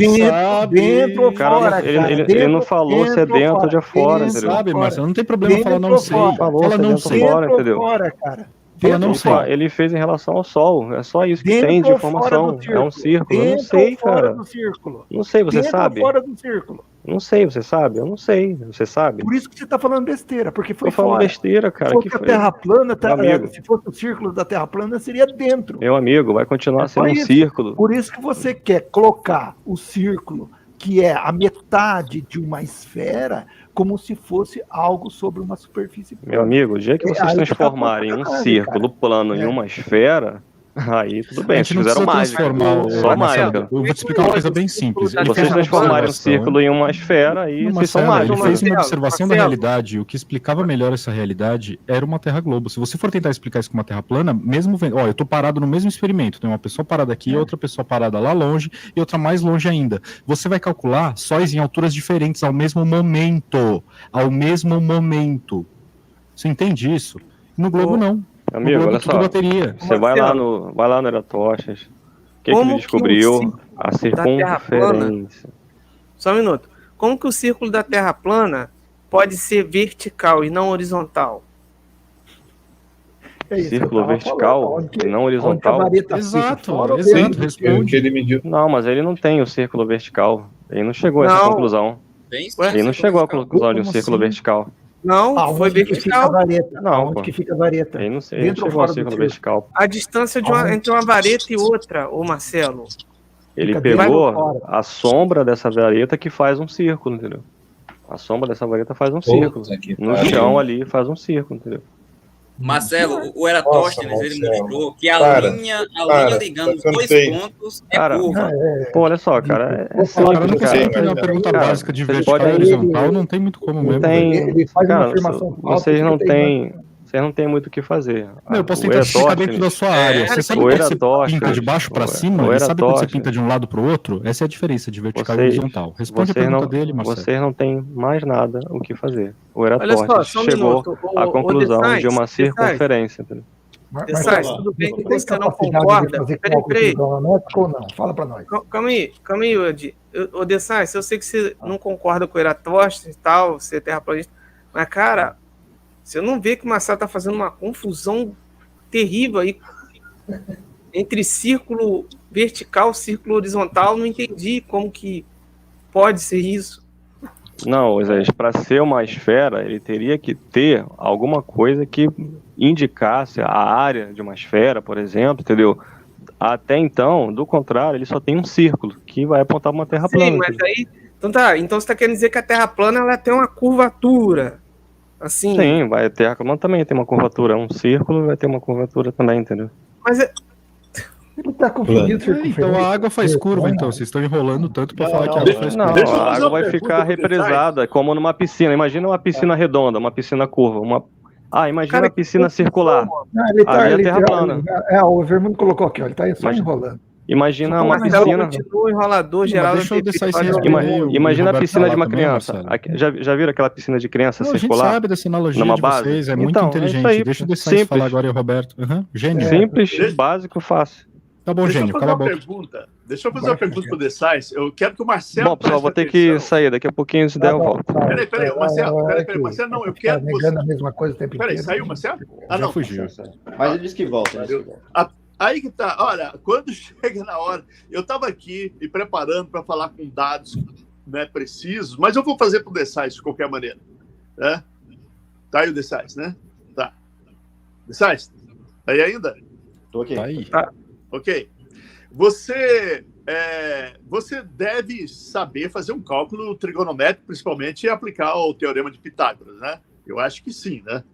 Dentro ou fora, ele não falou se é dentro ou de fora, entendeu? Sabe, Marcelo, não tem problema falar não sei. Fala não sei. Entendeu? Fala não sei. Ele fez em relação ao sol. É só isso que tem de informação. É um círculo. Eu não sei, cara. Não sei, você sabe? Fora do círculo. Não sei, você sabe? Eu não sei, você sabe? Por isso que você tá falando besteira, porque foi fora. Tô falando besteira, cara. Se fosse a Terra plana, se fosse o círculo da Terra plana, seria dentro. Meu amigo, vai continuar sendo um círculo. Por isso que você quer colocar o círculo, que é a metade de uma esfera, como se fosse algo sobre uma superfície plana. Meu amigo, o dia que vocês transformarem um círculo plano em uma esfera, aí tudo bem, vocês fizeram mágica. Só mágica. Eu vou te explicar uma coisa bem simples. Se vocês transformarem um círculo em uma esfera, aí vocês são mágicos. Ele fez uma observação da realidade. O que explicava melhor essa realidade era uma Terra Globo. Se você for tentar explicar isso com uma Terra plana, mesmo vendo, eu tô parado no mesmo experimento, tem uma pessoa parada aqui, outra pessoa parada lá longe e outra mais longe ainda. Você vai calcular sóis em alturas diferentes ao mesmo momento. Você entende isso? No Globo não. Amigo, olha só, você vai lá no Eratosthenes, o que ele descobriu? A circunferência. Só um minuto. Como que o círculo da Terra plana pode ser vertical e não horizontal? Círculo vertical e não horizontal? Exato. Responde. Ele mediu. Não, mas ele não tem o círculo vertical. Ele não chegou a essa conclusão. Ele não chegou à conclusão de um círculo vertical. Não, foi vertical. Onde que fica a vareta? Ele não chegou ao círculo vertical. A distância entre uma vareta e outra, ô Marcelo. Ele pegou a sombra dessa vareta que faz um círculo, entendeu? A sombra dessa vareta faz um círculo. No chão ali faz um círculo, entendeu? Marcelo, o Eratosthenes, ele mostrou que a linha ligando os dois pontos curva. Pô, olha só, cara, é simples, não consigo entender uma pergunta básica de vertical e horizontal, não tem muito como mesmo. Ele faz uma afirmação falsa. Vocês não têm muito o que fazer. Eu posso tentar explicar dentro da sua área. Você sabe quando você pinta de baixo para cima? E sabe quando você pinta de um lado para o outro? Essa é a diferença de vertical e horizontal. Responde a pergunta dele, Marcelo. Vocês não têm mais nada o que fazer. O Eratosthenes chegou à conclusão de uma circunferência. Dessais, tudo bem que você não concorda? Peraí. Fala para nós. Calma aí, Udi. Ô, Dessais, eu sei que você não concorda com o Eratosthenes e tal, você é terraplanista, mas, cara, você não vê que o Marcelo está fazendo uma confusão terrível aí entre círculo vertical e círculo horizontal? Não entendi como que pode ser isso. Não, Isaías, para ser uma esfera, ele teria que ter alguma coisa que indicasse a área de uma esfera, por exemplo, entendeu? Até então, do contrário, ele só tem um círculo, que vai apontar uma terra plana. Sim, mas aí... Então você está querendo dizer que a terra plana ela tem uma curvatura. Assim. Sim, a terra plana também tem uma curvatura. Um círculo vai ter uma curvatura também, entendeu? Mas ele tá confundido. Então a água faz curva, então. Vocês estão enrolando tanto para falar que a água faz curva. Não, a água vai ficar represada, como numa piscina. Imagina uma piscina redonda, uma piscina curva. Imagina a piscina circular. Ele tá, ali é a terra plana. O Vermundo colocou aqui, ó, ele tá só enrolando. Imagina uma piscina. Continua enrolador geral. Imagina a piscina de uma criança. Já viram aquela piscina de criança circular? A gente sabe dessa analogia de vocês, é muito inteligente. Deixa o Dessais falar agora e o Roberto. Gênio. Simples, básico, fácil. Tá bom, gênio, cala a boca. Deixa eu fazer uma pergunta pro Dessais. Eu quero que o Marcelo... Bom, pessoal, vou ter que sair. Daqui a pouquinho, se der, eu volto. Peraí, Marcelo. Marcelo, não, eu quero que você... a mesma coisa o tempo inteiro. Peraí, saiu, Marcelo? Já fugiu. Mas ele disse que volta. Aí que tá, olha, quando chega na hora, eu estava aqui me preparando para falar com dados, né, precisos, mas eu vou fazer para o Dessais de qualquer maneira, né? Tá aí o Dessais, né? Tá. Dessais, tá aí ainda? Tô aqui. Tá aí. Tá. Ok. Você deve saber fazer um cálculo trigonométrico, principalmente, e aplicar o teorema de Pitágoras, né? Eu acho que sim, né?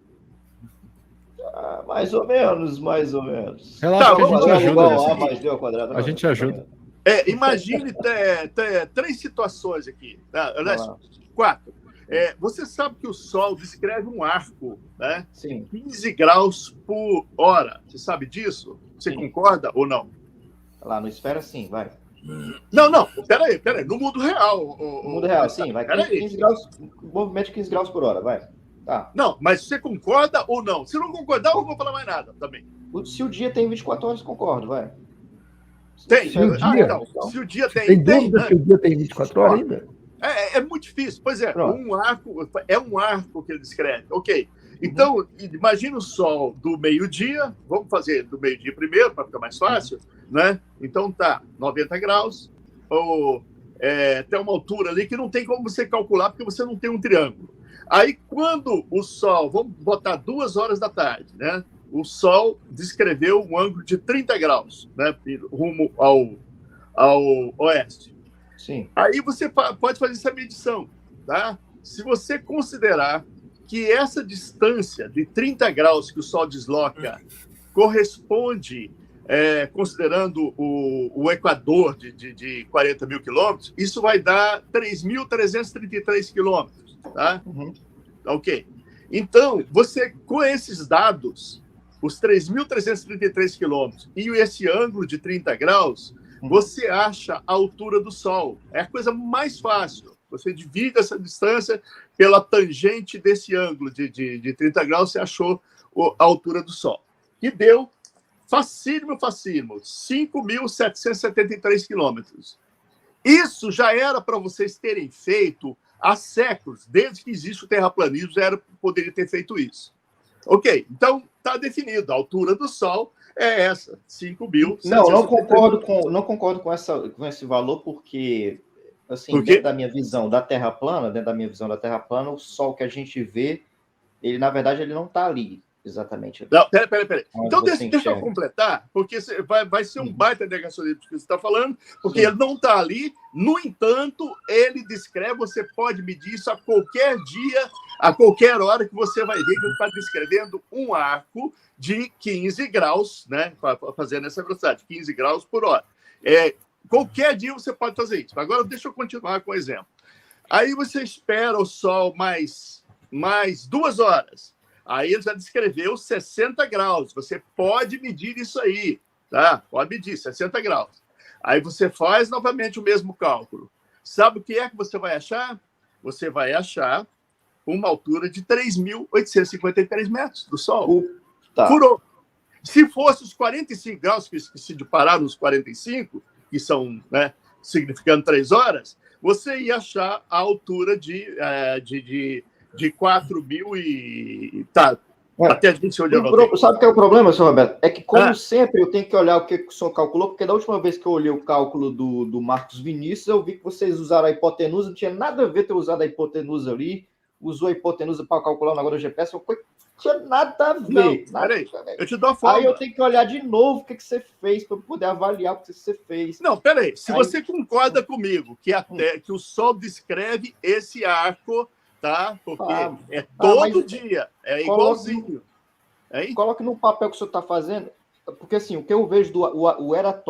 Mais ou menos. Relaxa, tá, a gente ajuda. Mais D ao quadrado. A gente ajuda. Imagine três situações aqui. Tá? 4. Você sabe que o Sol descreve um arco, né? Sim. 15 graus por hora. Você sabe disso? Você concorda ou não? Lá no esfera, sim, vai. Não. Peraí. No mundo real. No mundo real, sim. Vai 15 graus, movimento de 15 graus por hora, vai. Tá. Não, mas você concorda ou não? Se não concordar, eu não vou falar mais nada também. Se o dia tem 24 horas, concordo, vai. Tem. Se o dia tem... Tem dúvida que o dia tem 24 horas ainda? É muito difícil. Pois é, um arco que ele descreve. Ok. Então, imagina o Sol do meio-dia. Vamos fazer do meio-dia primeiro, para ficar mais fácil, né? Então tá, 90 graus, ou tem uma altura ali que não tem como você calcular, porque você não tem um triângulo. Aí, quando o Sol, vamos botar 2 horas da tarde, né? O Sol descreveu um ângulo de 30 graus, né? Rumo ao oeste. Sim. Aí você pode fazer essa medição, tá? Se você considerar que essa distância de 30 graus que o Sol desloca corresponde, considerando o equador de 40 mil quilômetros, isso vai dar 3.333 quilômetros. Tá? Ok. Então, você, com esses dados, os 3.333 quilômetros e esse ângulo de 30 graus, você acha a altura do Sol. É a coisa mais fácil. Você divide essa distância pela tangente desse ângulo de 30 graus, você achou a altura do Sol. E deu facílimo, 5.773 quilômetros. Isso já era para vocês terem feito há séculos, desde que existe o terraplanismo, poderia ter feito isso. Ok, então está definido, a altura do Sol é essa, 5.000. Não concordo com esse valor, porque, assim, dentro da minha visão da Terra plana, o Sol que a gente vê, ele, na verdade, ele não está ali, exatamente. Não, peraí. Então, deixa eu completar, porque vai ser um baita negacionismo que você está falando, porque ele não está ali. No entanto, ele descreve, você pode medir isso a qualquer dia, a qualquer hora, que você vai ver que ele está descrevendo um arco de 15 graus, né? Fazendo essa velocidade, 15 graus por hora. Qualquer dia você pode fazer isso. Agora, deixa eu continuar com o exemplo. Aí você espera o Sol mais 2 horas. Aí ele já descreveu 60 graus. Você pode medir isso aí, tá? Pode medir 60 graus. Aí você faz novamente o mesmo cálculo. Sabe o que é que você vai achar? Você vai achar uma altura de 3.853 metros do Sol. Tá. Furou. Se fosse os 45 graus, que se pararam nos 45, que são, né, significando 3 horas, você ia achar a altura de 4.000 e... Tá, até a gente olhou. Sabe o que é o problema, senhor Roberto? É que, como sempre, eu tenho que olhar o que o senhor calculou, porque da última vez que eu olhei o cálculo do Marcos Vinícius, eu vi que vocês usaram a hipotenusa, não tinha nada a ver ter usado a hipotenusa ali, usou a hipotenusa para calcular o negócio do GPS, não tinha nada a ver. Peraí, eu te dou a forma. Aí eu tenho que olhar de novo o que você fez, para poder avaliar o que você fez. Não, peraí, se você concorda comigo que o Sol descreve esse arco... Tá? Porque todo dia, igualzinho. Coloque no papel que o senhor está fazendo, porque assim, o que eu vejo do Eratosthenes